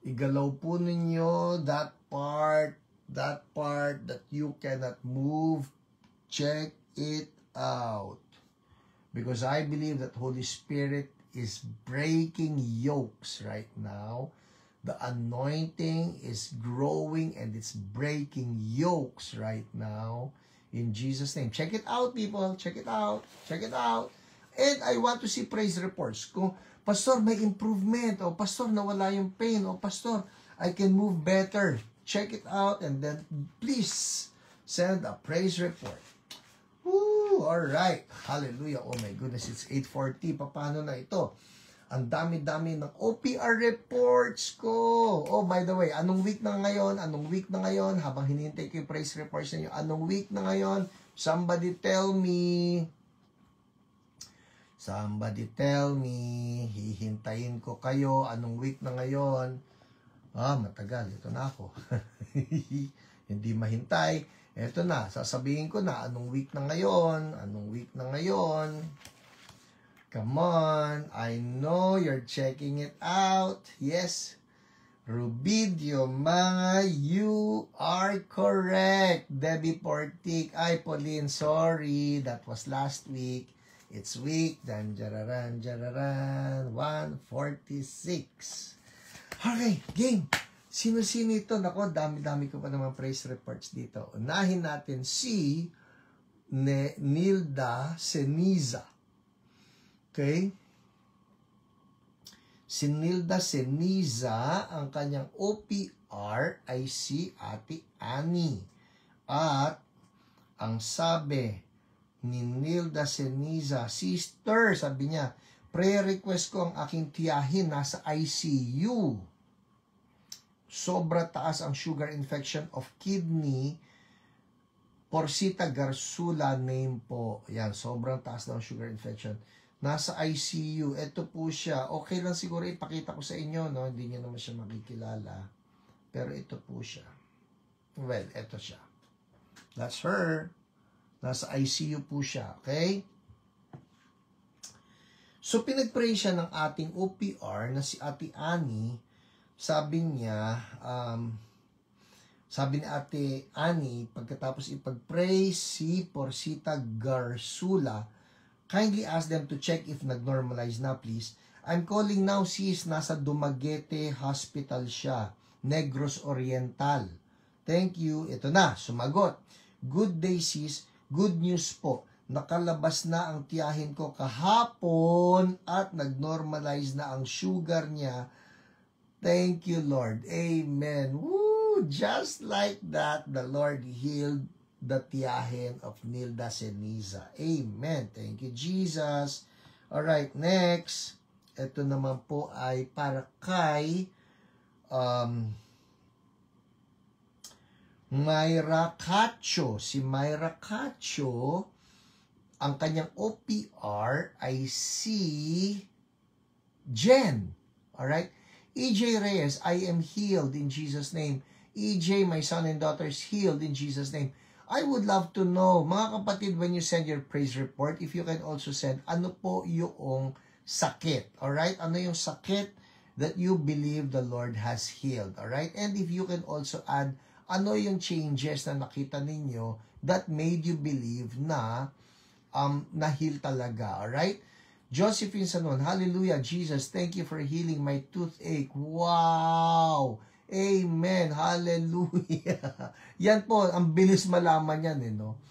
igalaw po ninyo that part that you cannot move. Check it out. Because I believe that Holy Spirit is breaking yokes right now. The anointing is growing and it's breaking yokes right now in Jesus' name. Check it out, people. Check it out. Check it out. And I want to see praise reports. Kung, Pastor, may improvement. O, Pastor, nawala yung pain. O, Pastor, I can move better. Check it out and then please send a praise report. Woo! Alright. Hallelujah. Oh my goodness, it's 8:40. Paano na ito? Ang dami-dami ng OPR reports ko. Oh, by the way, anong week na ngayon? Anong week na ngayon? Habang hinihintay ko yung praise reports ninyo, anong week na ngayon? Somebody tell me. Somebody tell me. Hihintayin ko kayo. Anong week na ngayon? Matagal. Ito na ako. Hindi mahintay. Ito na, sasabihin ko na, anong week na ngayon? Anong week na ngayon? Come on, I know you're checking it out. Yes, Rubidio, mga, you are correct. Debbie Portik, ay, Pauline, sorry, that was last week. It's week, dan, jararan, 146. Okay, game. Sino-sino ito? Nako, dami-dami ko pa naman praise reports dito. Unahin natin si Nilda Seniza. Okay? Si Nilda Seniza, ang kanyang OPR ay si Ate Annie. At ang sabi ni Nilda Seniza, Sister, sabi niya, prayer request ko ang aking tiyahin nasa ICU. Sobra taas ang sugar infection of kidney. Porsita Garsula name po. Yan, sobrang taas daw ang sugar infection. Nasa ICU. Ito po siya. Okay lang siguro ipakita ko sa inyo, no? Hindi niyo naman siya makikilala. Pero ito po siya. Well, ito siya. That's her. Nasa ICU po siya. Okay? So, pinag-pray siya ng ating OPR na si Ate Annie. Sabi niya, sabi ni Ate Annie, pagkatapos ipag-pray si Porsita Garsula, kindly ask them to check if nag-normalize na, please. I'm calling now, sis, nasa Dumaguete Hospital siya, Negros Oriental. Thank you. Ito na, sumagot. Good day, sis. Good news po. Nakalabas na ang tiyahin ko kahapon at nag-normalize na ang sugar niya. Thank you, Lord. Amen. Woo! Just like that, the Lord healed the tiyahin of Nilda Seniza. Amen. Thank you, Jesus. Alright, next. Ito naman po ay para kay Myra Cacho. Si Myra Cacho, ang kanyang OPR ay si Jen. Alright? EJ Reyes, I am healed in Jesus' name. EJ, my son and daughter is healed in Jesus' name. I would love to know, mga kapatid, when you send your praise report, if you can also send, ano po yung sakit? Alright? Ano yung sakit that you believe the Lord has healed? Alright? And if you can also add, ano yung changes na nakita ninyo that made you believe na na-heal talaga. Alright? Josephine Sanon, hallelujah, Jesus, thank you for healing my toothache. Wow! Amen, hallelujah. Yan po, ang bilis malaman yan, no?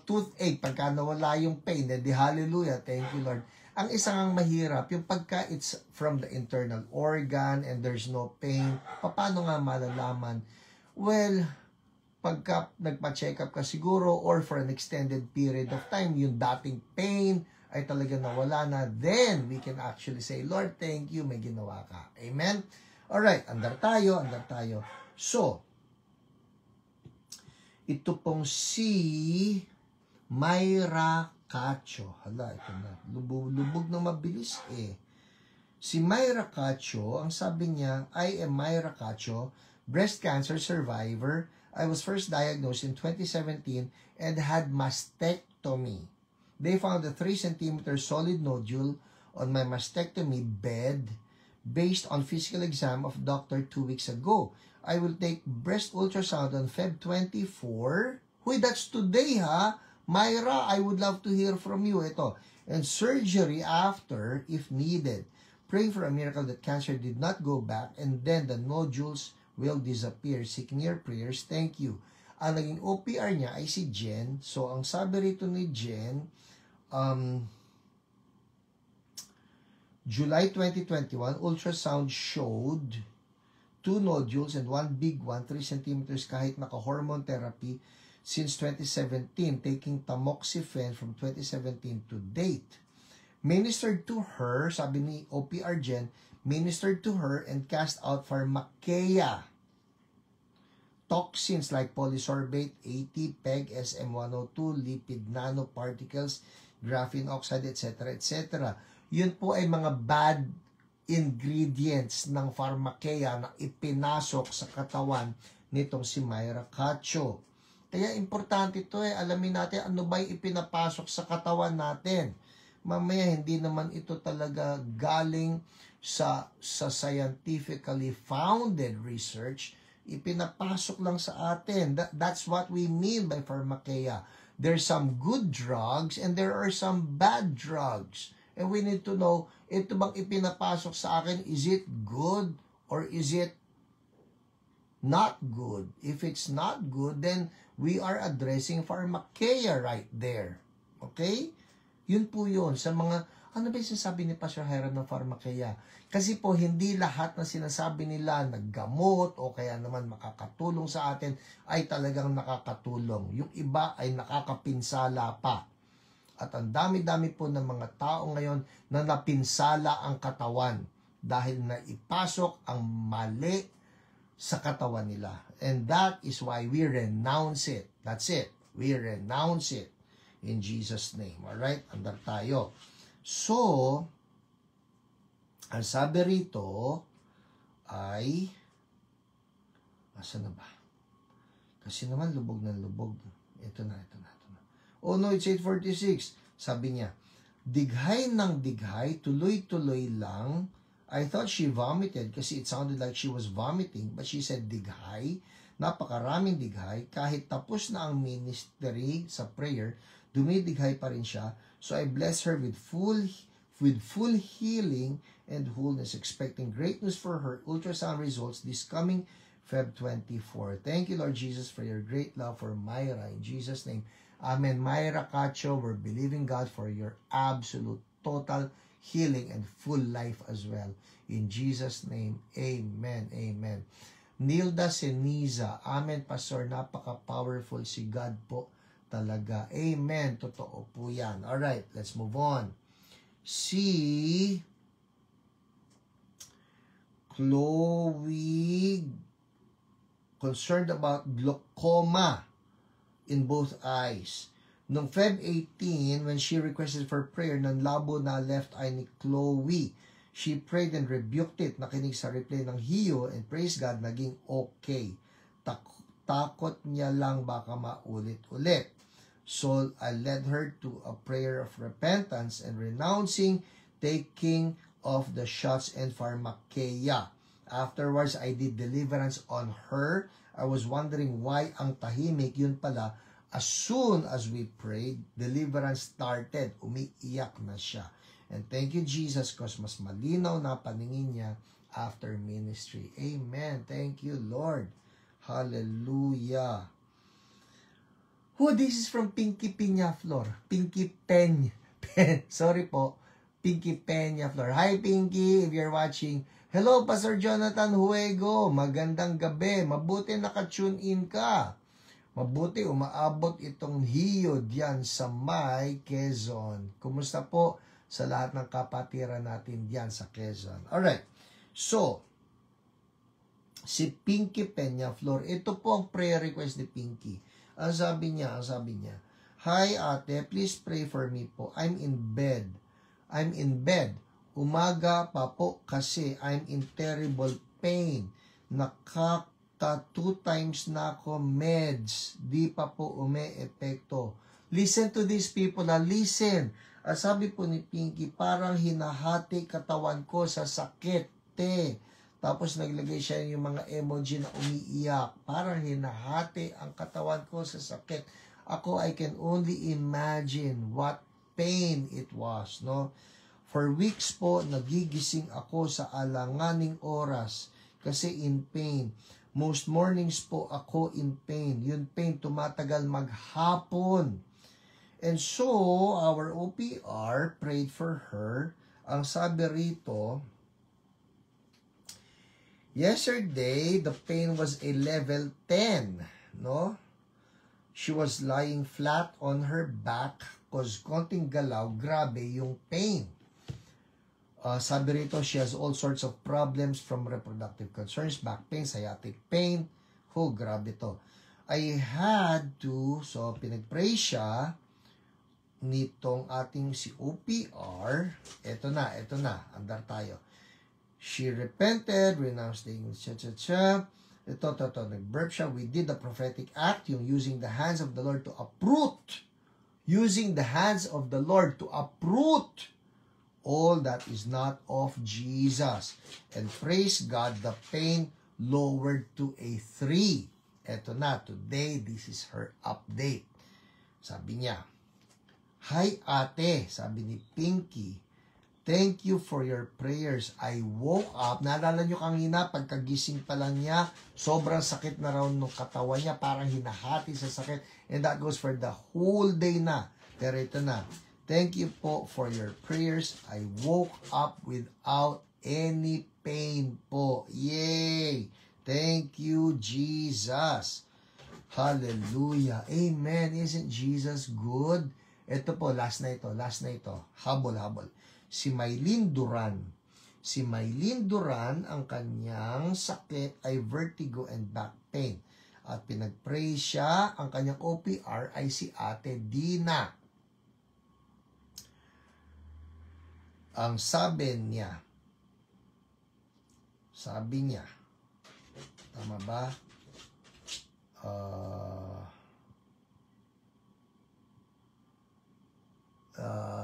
Toothache, pagka nawala yung pain, di hallelujah, thank you, Lord. Ang isang mahirap, yung pagka it's from the internal organ and there's no pain, paano nga malalaman? Well, pagka nagpa-check up ka siguro or for an extended period of time, yung dating pain ay talaga nawala na, then we can actually say, Lord, thank you, may ginawa ka. Amen? Alright, andar tayo. So, ito pong si Myra Cacho. Hala, ito na. Lubog na mabilis eh. Si Myra Cacho, ang sabi niya, I am Myra Cacho, breast cancer survivor. I was first diagnosed in 2017 and had mastectomy. They found a 3 cm solid nodule on my mastectomy bed based on physical exam of doctor 2 weeks ago. I will take breast ultrasound on Feb 24. Huy, that's today, ha? Myra, I would love to hear from you. Ito. And surgery after, if needed. Praying for a miracle that cancer did not go back and then the nodules will disappear. Seeking your prayers. Thank you. Ang naging OPR niya ay si Jen. So, ang sabi rito ni Jen, July 2021, ultrasound showed 2 nodules and 1 big one, 3 centimeters kahit naka-hormone therapy since 2017, taking tamoxifen from 2017 to date. Ministered to her, sabi ni OPR Jen, ministered to her and cast out pharmakeia. Toxins like polysorbate, 80, PEG, SM102, lipid nanoparticles, graphene oxide, etc., etc. Yun po ay mga bad ingredients ng pharmakeia na ipinasok sa katawan nitong si Myra Cacho. Kaya importante ito alamin natin ano ba yung ipinapasok sa katawan natin. Mamaya hindi naman ito talaga galing sa scientifically founded research, ipinapasok lang sa atin. That's what we mean by pharmakeia. There's some good drugs and there are some bad drugs. And we need to know, ito bang ipinapasok sa akin, is it good or is it not good? If it's not good, then we are addressing pharmakeia right there. Okay? Yun po yun. Sa mga, Ano ba yung sinasabi ni Pastor Hiram ng pharmakeia? Kasi po, hindi lahat na sinasabi nila naggamot o kaya naman makakatulong sa atin ay talagang nakakatulong. Yung iba ay nakakapinsala pa. At ang dami-dami po ng mga tao ngayon na napinsala ang katawan dahil naipasok ang mali sa katawan nila. And that is why we renounce it. That's it. We renounce it in Jesus' name. Alright? Andar tayo. So, ang sabi rito ay, asa na ba? Kasi naman lubog na lubog. Ito na. Oh no, it's 8:46. Sabi niya, dighay ng dighay, tuloy-tuloy lang. I thought she vomited kasi it sounded like she was vomiting, but she said dighay. Napakaraming dighay. Kahit tapos na ang ministry sa prayer, dumidighay pa rin siya. So I bless her with full healing and wholeness, expecting great news for her ultrasound results this coming Feb 24. Thank you, Lord Jesus, for your great love for Myra. In Jesus' name, Amen. Myra Cacho, we're believing God for your absolute, total healing and full life as well. In Jesus' name, Amen. Amen. Nilda Seniza, Amen, Pastor, napaka-powerful si God po talaga. Amen. Totoo po yan. Alright, let's move on. Si Chloe, concerned about glaucoma in both eyes. Noong Feb 18, when she requested for prayer, nanlabo na left eye ni Chloe. She prayed and rebuked it. Nakinig sa replay ng Hiyo and praise God, naging okay. Takot niya lang baka maulit-ulit. So I led her to a prayer of repentance and renouncing taking of the shots and pharmakeia. Afterwards, I did deliverance on her. I was wondering why ang tahimik. Yun pala, as soon as we prayed, deliverance started. Umiiyak na siya. And thank you, Jesus, because mas malinaw na paningin niya after ministry. Amen. Thank you, Lord. Hallelujah. Oh, this is from Pinky Peñaflor. Pinky Sorry po. Pinky Peñaflor. Hi, Pinky, if you're watching. Hello, Pastor Jonathan Huego. Magandang gabi. Mabuti naka-tune in ka. Mabuti umaabot itong Hiyo diyan sa may Quezon. Kumusta po sa lahat ng kapatiran natin diyan sa Quezon? Alright. So, si Pinky Peñaflor, ito po ang prayer request ni Pinky. Ang sabi niya, Hi ate, please pray for me po. I'm in bed. Umaga pa po kasi I'm in terrible pain. 2 times na ako meds. Di pa po epekto. Listen to these people. Listen. Sabi po ni Pinky, parang hinahati katawan ko sa sakit. Tapos naglagay siya yung mga emoji na umiiyak. Parang hinahati ang katawan ko sa sakit. Ako, I can only imagine what pain it was, no? For weeks po, nagigising ako sa alanganing oras kasi in pain. Most mornings po ako in pain. Yun pain tumatagal maghapon. And so, our OPR prayed for her. Ang sabi rito, yesterday, the pain was a level 10, no? She was lying flat on her back cause konting galaw, grabe yung pain. Sabi rito, she has all sorts of problems from reproductive concerns, back pain, sciatic pain. Oh, grabe to. I had to, so pinag-pray siya nitong ating si OPR. Ito na, andar tayo. She repented, renounced the English, Ito, nag-burp siya. We did the prophetic act, yung using the hands of the Lord to uproot. Using the hands of the Lord to uproot all that is not of Jesus. And praise God, the pain lowered to a 3. Ito na, today, this is her update. Sabi niya, Hi ate, sabi ni Pinky, thank you for your prayers. I woke up. Naalala nyo kanina, pagkagising pa lang niya, sobrang sakit na raw ng katawan niya, parang hinahati sa sakit. And that goes for the whole day na. Pero ito na. Thank you po for your prayers. I woke up without any pain po. Yay! Thank you, Jesus. Hallelujah. Amen. Isn't Jesus good? Ito po, last na ito. Habol. Si Maylin Duran, ang kanyang sakit ay vertigo and back pain. At pinag-pray siya, ang kanyang OPR ay si Ate Dina. Ang sabi niya, tama ba?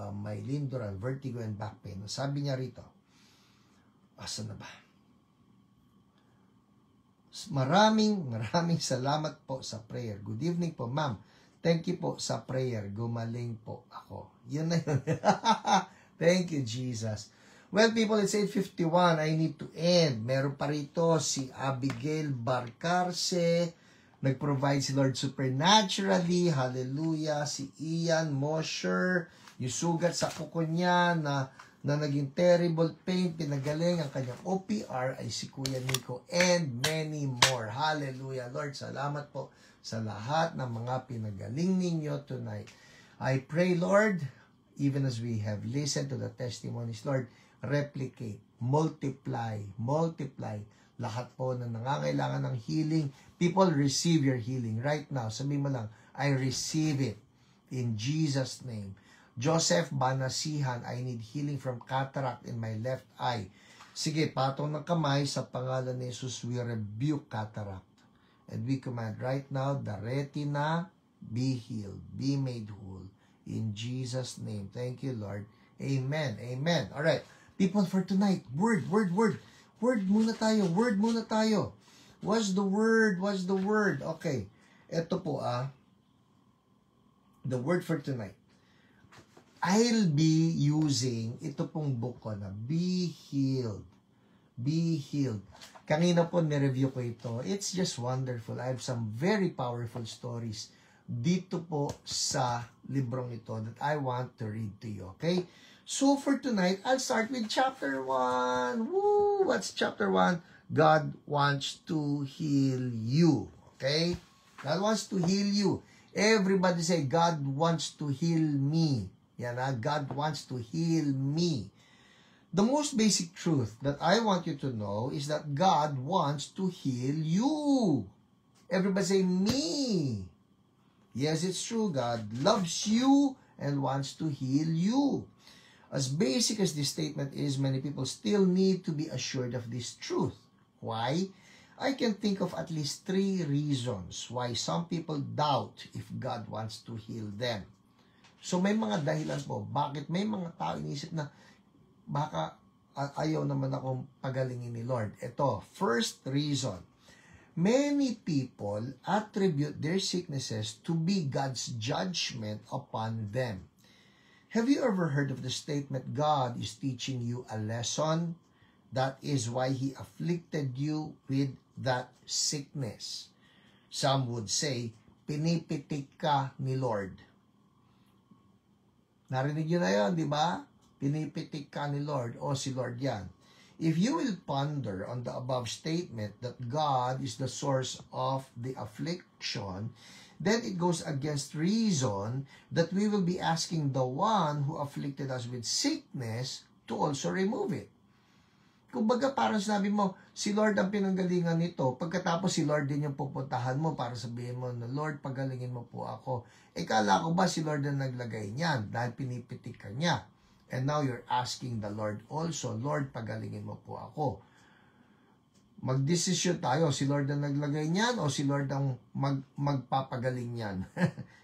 Maylin Duran, vertigo and back pain. Sabi niya rito, asa na ba? Maraming salamat po sa prayer. Good evening po, ma'am. Thank you po sa prayer. Gumaling po ako. Yun na yun. Thank you, Jesus. Well, people, it's 8:51. I need to end. Meron pa rito si Abigail Barcarce. Nag-provide si Lord supernaturally. Hallelujah. Si Ian Mosher. Yung sugat sa kuko niya na naging terrible pain. Pinagaling ang kanyang OPR ay si Kuya Nico. And many more. Hallelujah. Lord, salamat po sa lahat ng mga pinagaling ninyo tonight. I pray, Lord, even as we have listened to the testimonies, Lord, replicate, multiply, lahat po na nangangailangan ng healing. People, receive your healing right now. Sabihin mo lang, I receive it in Jesus' name. Joseph Banasihan, I need healing from cataract in my left eye. Sige, patong ng kamay sa pangalan ni Jesus, we rebuke cataract. And we command right now, the retina, be healed, be made whole. In Jesus' name. Thank you, Lord. Amen. All right. People, for tonight, word. Word muna tayo. What's the word? Okay. Ito po, the word for tonight. I'll be using ito pong book ko na Be Healed. Kanina po nireview ko ito. It's just wonderful. I have some very powerful stories dito po sa librong ito that I want to read to you, okay? So for tonight, I'll start with chapter 1. Woo! What's chapter 1? God wants to heal you, okay? God wants to heal you. Everybody say, God wants to heal me. Yan na, God wants to heal me. The most basic truth that I want you to know is that God wants to heal you. Everybody say, me. Yes, it's true. God loves you and wants to heal you. As basic as this statement is, many people still need to be assured of this truth. Why? I can think of at least 3 reasons why some people doubt if God wants to heal them. So may mga dahilan po, bakit may mga tao inisip na baka ayaw naman akong pagalingin ni Lord. Ito, first reason. Many people attribute their sicknesses to be God's judgment upon them. Have you ever heard of the statement, God is teaching you a lesson? That is why He afflicted you with that sickness. Some would say, pinipitik ka ni Lord. Narinig nyo na yun, di ba? Pinipitik ka ni Lord. O si Lord yan. If you will ponder on the above statement that God is the source of the affliction, then it goes against reason that we will be asking the one who afflicted us with sickness to also remove it. Kumbaga parang sinabi mo, si Lord ang pinanggalingan nito, pagkatapos si Lord din yung pupuntahan mo para sabihin mo na, Lord, pagalingin mo po ako. Kala ko ba si Lord ang naglagay niyan dahil pinipitik ka niya? And now you're asking the Lord also, Lord, pagalingin mo po ako. Magdesisyon tayo, si Lord ang naglagay niyan o si Lord ang magpapagaling niyan.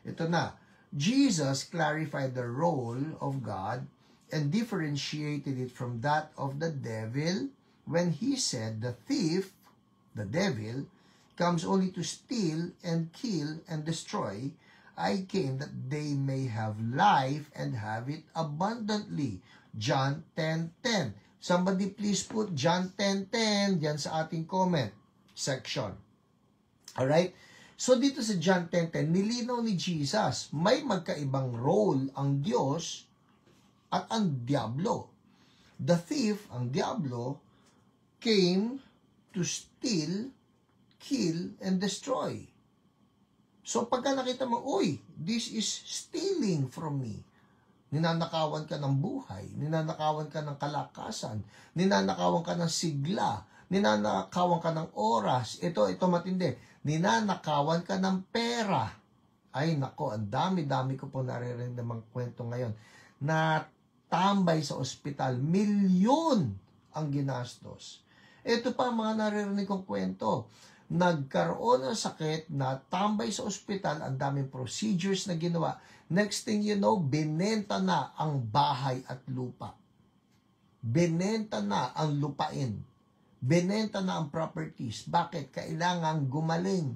Ito na, Jesus clarified the role of God and differentiated it from that of the devil when He said the thief, the devil, comes only to steal and kill and destroy. I came that they may have life and have it abundantly. John 10:10. Somebody please put John 10:10 diyan sa ating comment section. Alright? So dito sa John 10:10, nilinaw ni Jesus, may magkaibang role ang Diyos at ang Diablo. The thief, ang Diablo, came to steal, kill, and destroy. So pagka nakita mo, uy, this is stealing from me. Ninanakawan ka ng buhay, ninanakawan ka ng kalakasan, ninanakawan ka ng sigla, ninanakawan ka ng oras. Ito matindi. Ninanakawan ka ng pera. Ay nako, ang dami-dami ko po naririnig ng mga kwento ngayon na tambay sa ospital, milyon ang ginastos. Ito pa mga naririnig kong kwento. Nagkaroon ng sakit na tambay sa ospital, ang daming procedures na ginawa. Next thing you know, binenta na ang bahay at lupa. Binenta na ang lupain. Binenta na ang properties. Bakit? Kailangan gumaling.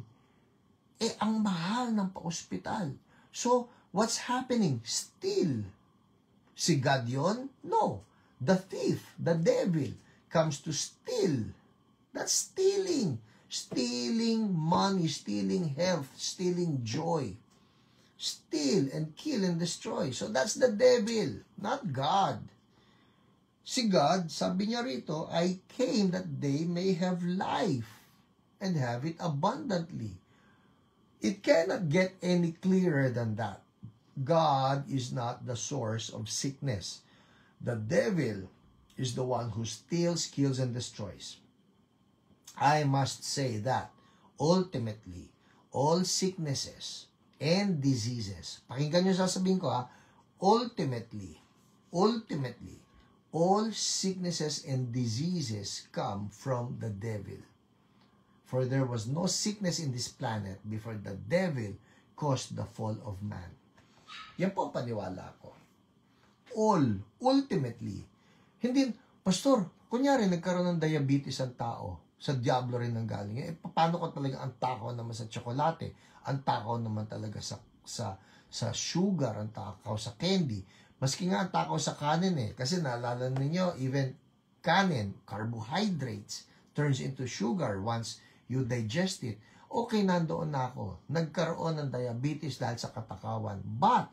Ang mahal ng pa-ospital. So, what's happening? Steal. Si God yun? No. The thief, the devil, comes to steal. That's stealing. Stealing money, stealing health, stealing joy. Steal and kill and destroy. So that's the devil, not God. Si God, sabi niya rito, I came that they may have life and have it abundantly. It cannot get any clearer than that. God is not the source of sickness. The devil is the one who steals, kills, and destroys. I must say that, ultimately, all sicknesses and diseases, pakinggan nyo sasabihin ko ultimately, all sicknesses and diseases come from the devil. For there was no sickness in this planet before the devil caused the fall of man. Yan po ang paniwala ko. Ultimately, hindi, Pastor, kunyari nagkaroon ng diabetes ang tao, sa Diablo rin ang galing. Paano ko talaga ang takaw naman sa tsokolate, ang takaw naman talaga sa sugar, ang takaw sa candy, maski nga ang takaw sa kanin kasi naalala ninyo, even kanin, carbohydrates, turns into sugar once you digest it. Okay, nandoon na ako. Nagkaroon ng diabetes dahil sa katakawan. But,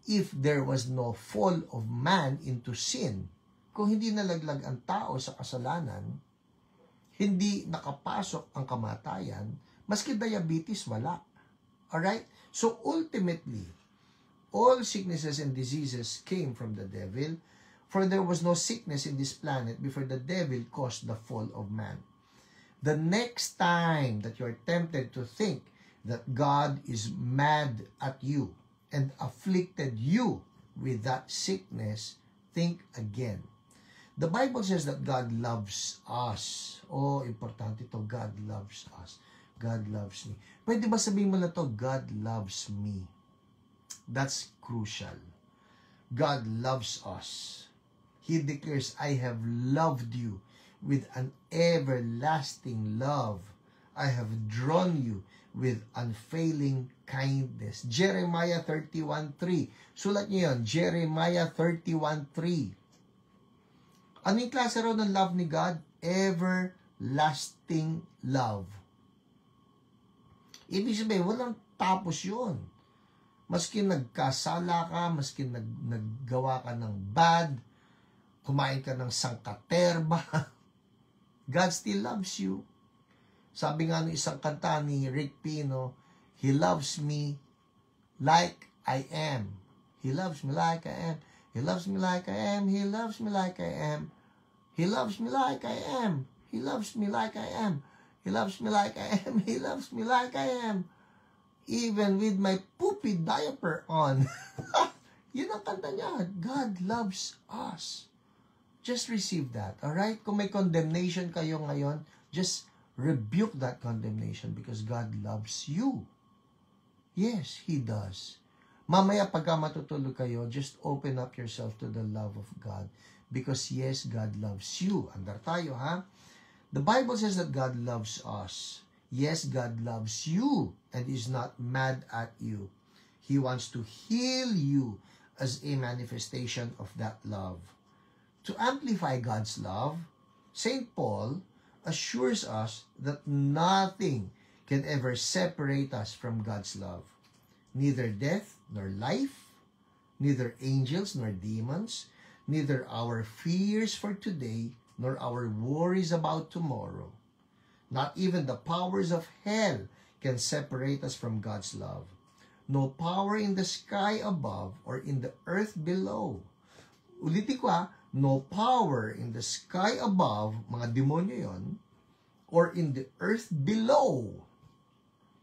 if there was no fall of man into sin, kung hindi nalaglag ang tao sa kasalanan, hindi nakapasok ang kamatayan, maski diabetes, wala. Alright? So, ultimately, all sicknesses and diseases came from the devil, for there was no sickness in this planet before the devil caused the fall of man. The next time that you're tempted to think that God is mad at you and afflicted you with that sickness, think again. The Bible says that God loves us. Importante ito. God loves us. God loves me. Pwede ba sabihin mo na to, God loves me? That's crucial. God loves us. He declares, I have loved you with an everlasting love. I have drawn you with unfailing kindness. Jeremiah 31:3. Sulat niyo yun, Jeremiah 31:3. Ano yung klase raw ng love ni God? Everlasting love. Ibig sabihin, walang tapos yun. Maski nagkasala ka, maski naggawa ka ng bad, kumain ka ng sangkaterba, God still loves you. Sabi nga ng isang kanta ni Rick Pino, He loves me like I am. He loves me like I am. He loves me like I am. He loves me like I am. He loves me like I am. He loves me like I am. He loves me like I am. He loves me like I am. Even with my poopy diaper on. Yun ang kanta niya. God loves us. Just receive that. Alright? Kung may condemnation kayo ngayon, just rebuke that condemnation because God loves you. Yes, He does. Mamaya pagka matutulog kayo, just open up yourself to the love of God. Because yes, God loves you. Andar tayo, ha? The Bible says that God loves us. Yes, God loves you and is not mad at you. He wants to heal you as a manifestation of that love. To amplify God's love, St. Paul assures us that nothing can ever separate us from God's love. Neither death nor life, neither angels nor demons, neither our fears for today nor our worries about tomorrow. Not even the powers of hell can separate us from God's love. No power in the sky above or in the earth below. Ulitin ko no power in the sky above, mga demonyo yon, or in the earth below.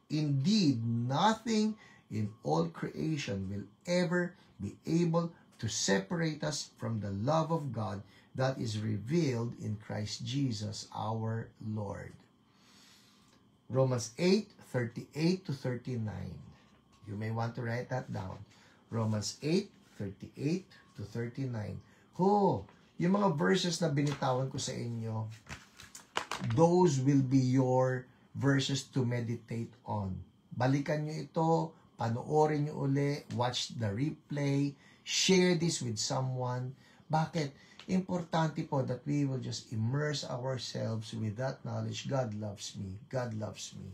Indeed, nothing in all creation will ever be able to separate us from the love of God that is revealed in Christ Jesus our Lord. Romans 8:38 to 39. You may want to write that down. Romans 8:38 to 39. Yung mga verses na binitawan ko sa inyo, those will be your verses to meditate on. Balikan nyo ito, panoorin nyo uli, watch the replay, share this with someone. Bakit? Importante po that we will just immerse ourselves with that knowledge. God loves me. God loves me.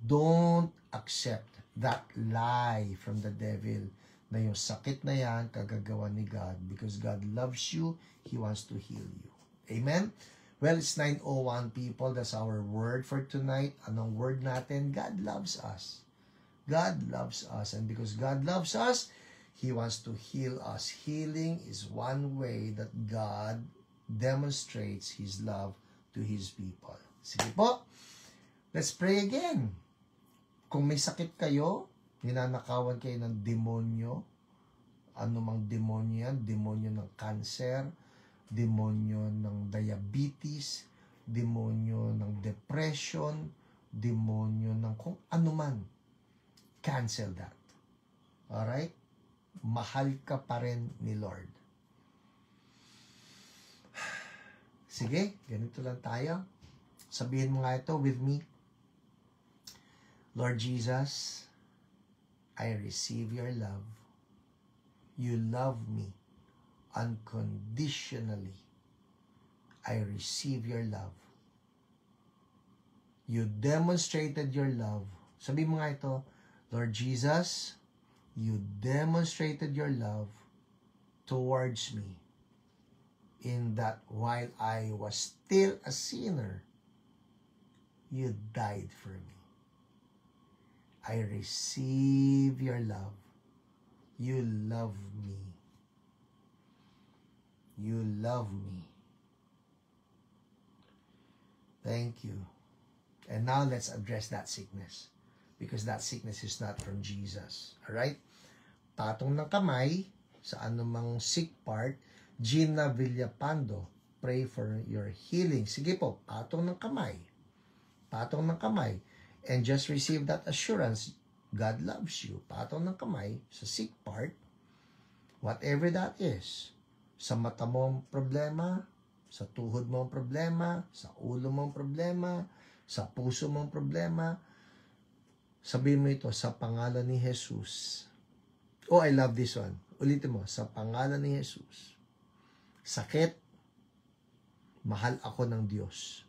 Don't accept that lie from the devil na yung sakit na yan, kagagawa ni God. Because God loves you, He wants to heal you. Amen? Well, it's 9:01 people. That's our word for tonight. Anong word natin? God loves us. God loves us. And because God loves us, He wants to heal us. Healing is one way that God demonstrates His love to His people. Sige po, let's pray again. Kung may sakit kayo, ninanakawan kayo ng demonyo, anumang demonyo yan, demonyo ng cancer, demonyo ng diabetes, demonyo ng depression, demonyo ng kung anuman, cancel that. Alright? Mahal ka pa rin ni Lord. Sige, ganito lang tayo. Sabihin mo nga ito with me. Lord Jesus, I receive your love. You love me unconditionally. I receive your love. You demonstrated your love. Sabihin mo nga ito, Lord Jesus, you demonstrated your love towards me in that while I was still a sinner, you died for me. I receive your love. You love me. You love me. Thank you. And now let's address that sickness. Because that sickness is not from Jesus. Alright? Patong ng kamay sa anumang sick part. Gina Villapando, pray for your healing. Sige po, patong ng kamay. Patong ng kamay. And just receive that assurance. God loves you. Patong ng kamay sa sick part. Whatever that is. Sa mata mo ang problema, sa tuhod mo ang problema, sa ulo mo ang problema, sa puso mo ang problema. Sabihin mo ito, sa pangalan ni Jesus. Oh, I love this one. Ulitin mo, sa pangalan ni Jesus. Sakit, mahal ako ng Diyos.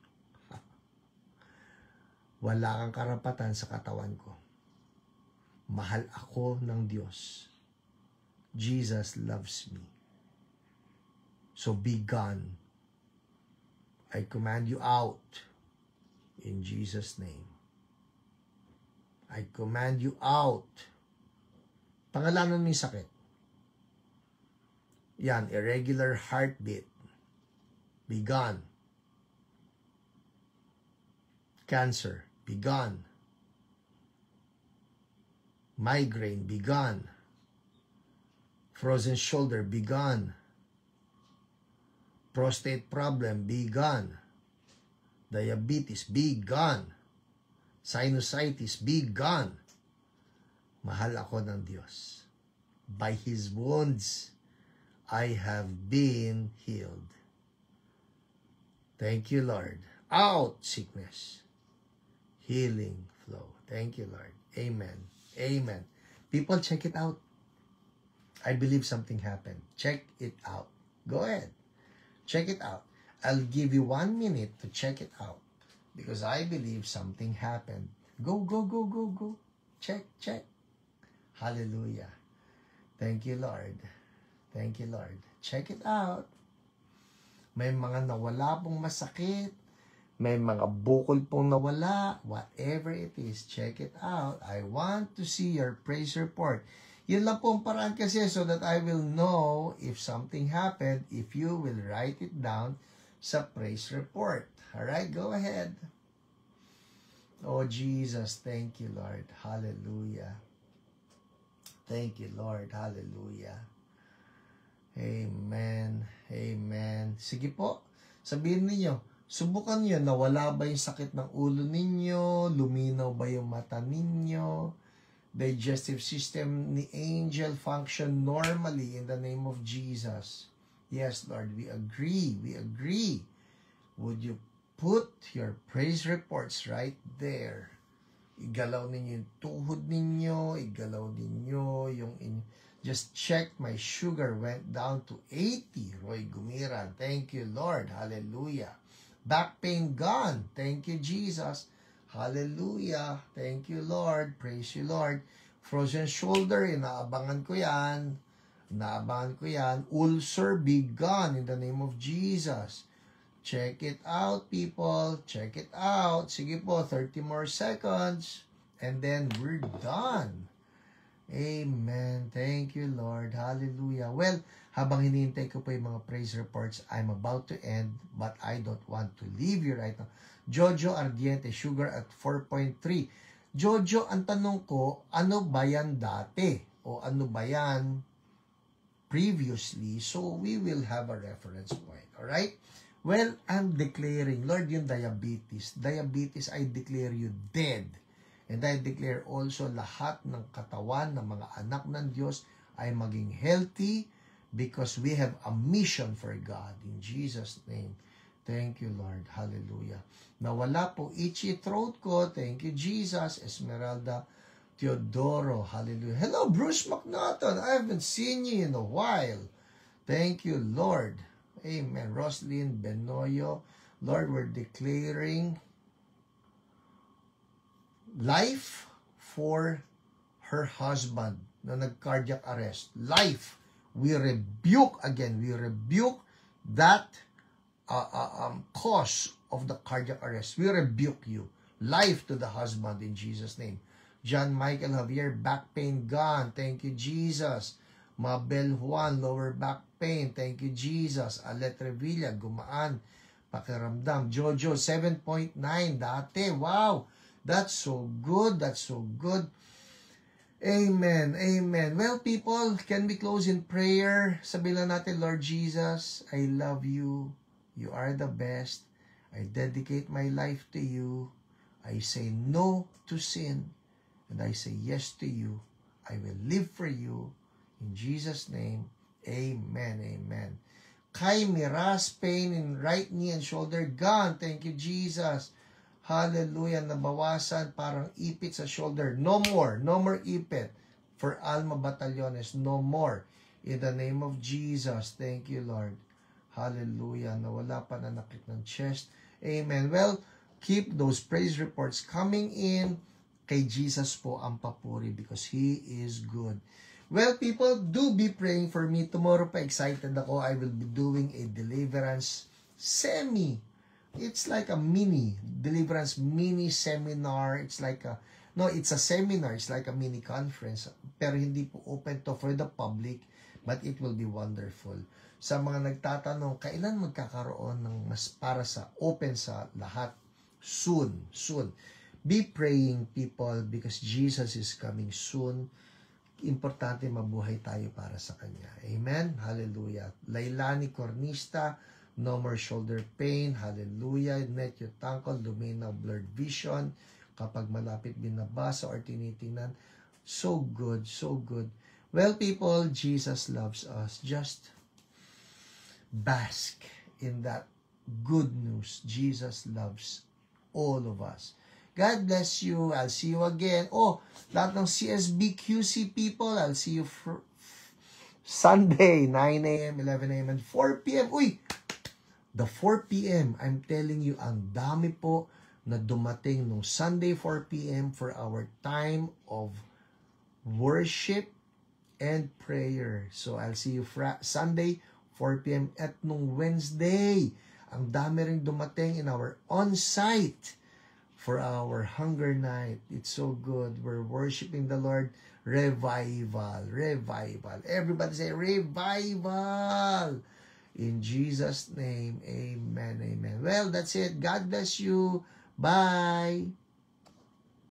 Wala kang karapatan sa katawan ko. Mahal ako ng Diyos. Jesus loves me. So be gone. I command you out in Jesus' name. I command you out. Pangalanan mo yung sakit. Yan, irregular heartbeat. Be gone. Cancer, be gone. Migraine, be gone. Frozen shoulder, be gone. Prostate problem, be gone. Diabetes, be gone. Sinusitis, be gone. Mahal ako ng Diyos. By His wounds, I have been healed. Thank you, Lord. Out, sickness. Healing flow. Thank you, Lord. Amen. Amen. People, check it out. I believe something happened. Check it out. Go ahead. Check it out. I'll give you 1 minute to check it out. because I believe something happened. Go, go, go, go, go. Check, check. Hallelujah. Thank you, Lord. Thank you, Lord. Check it out. May mga nawala pong masakit. May mga bukol pong nawala. Whatever it is, check it out. I want to see your praise report. Yun lang pong paraan kasi so that I will know if something happened, if you will write it down sa praise report. Alright, go ahead. Oh, Jesus, thank you, Lord. Hallelujah. Thank you, Lord. Hallelujah. Amen. Amen. Sige po, sabihin niyo, subukan niyo, nawala ba yung sakit ng ulo ninyo? Luminaw ba yung mata ninyo? Digestive system ni Angel function normally in the name of Jesus. Yes, Lord, we agree. We agree. Would you put your praise reports right there? Igalaw ninyo yung tuhod ninyo. Igalaw ninyo yung just check my sugar went down to 80. Roy Gumiran. Thank you, Lord. Hallelujah. Back pain gone. Thank you, Jesus. Hallelujah. Thank you, Lord. Praise you, Lord. Frozen shoulder, inaabangan ko yan. Inaabangan ko yan. Ulcer, be gone in the name of Jesus. Check it out, people. Check it out. Sige po, 30 more seconds. And then we're done. Amen. Thank you, Lord. Hallelujah. Well, habang hinihintay ko po yung mga praise reports, I'm about to end, but I don't want to leave you right now. Jojo Ardiente, sugar at 4.3. Jojo, ang tanong ko, ano ba yan dati? O ano ba yan previously? So, we will have a reference point. Alright? Well, I'm declaring, Lord, yung diabetes. Diabetes, I declare you dead. And I declare also lahat ng katawan ng mga anak ng Diyos ay maging healthy because we have a mission for God. In Jesus' name. Thank you, Lord. Hallelujah. Nawala po itchy throat ko. Thank you, Jesus. Esmeralda Teodoro. Hallelujah. Hello, Bruce McNaughton. I haven't seen you in a while. Thank you, Lord. Amen. Roslyn Benoyo. Lord, we're declaring life for her husband na nag-cardiac arrest. Life. We rebuke again. We rebuke that cause of the cardiac arrest. We rebuke you. Life to the husband in Jesus' name. John Michael Javier, back pain gone. Thank you, Jesus. Mabel Juan, lower back pain. Thank you, Jesus. Alet Revilla, gumaan. Pakiramdam. Jojo, 7.9 dati. Wow. That's so good. That's so good. Amen. Amen. Well, people, can we close in prayer? Sabihin natin, Lord Jesus, I love you. You are the best. I dedicate my life to you. I say no to sin. And I say yes to you. I will live for you. In Jesus' name, amen. Amen. Kay Miras, pain in right knee and shoulder, gone. Thank you, Jesus. Hallelujah. Nabawasan, parang ipit sa shoulder. No more. No more ipit. For Alma Batallones, no more. In the name of Jesus. Thank you, Lord. Hallelujah. Nawala pa na nakit ng chest. Amen. Well, keep those praise reports coming in. Kay Jesus po ang papuri because He is good. Well, people, do be praying for me. Tomorrow pa excited ako. I will be doing a deliverance it's like a mini deliverance mini seminar. It's like a it's a seminar. It's like a mini conference. Pero hindi po open to for the public, but it will be wonderful. Sa mga nagtatanong, kailan magkakaroon ng mas para sa open sa lahat? Soon. Be praying, people, because Jesus is coming soon. Importante mabuhay tayo para sa Kanya. Amen? Hallelujah. Lailani Cornista, no more shoulder pain. Hallelujah. Netyo Tangkol, luminaw blurred vision. Kapag malapit binabasa or tinitingnan. So good, so good. Well, people, Jesus loves us. Just bask in that good news. Jesus loves all of us. God bless you. I'll see you again. Oh, lahat ng CSB QC people, I'll see you for Sunday, 9 a.m., 11 a.m., and 4 p.m. Uy! The 4 p.m., I'm telling you, ang dami po na dumating nung Sunday 4 p.m. for our time of worship and prayer. So I'll see you Sunday 4 p.m. at nung Wednesday. Ang dami ring dumating in our on-site for our hunger night. It's so good. We're worshiping the Lord. Revival. Revival. Everybody say revival. In Jesus' name, amen, amen. Well, that's it. God bless you. Bye.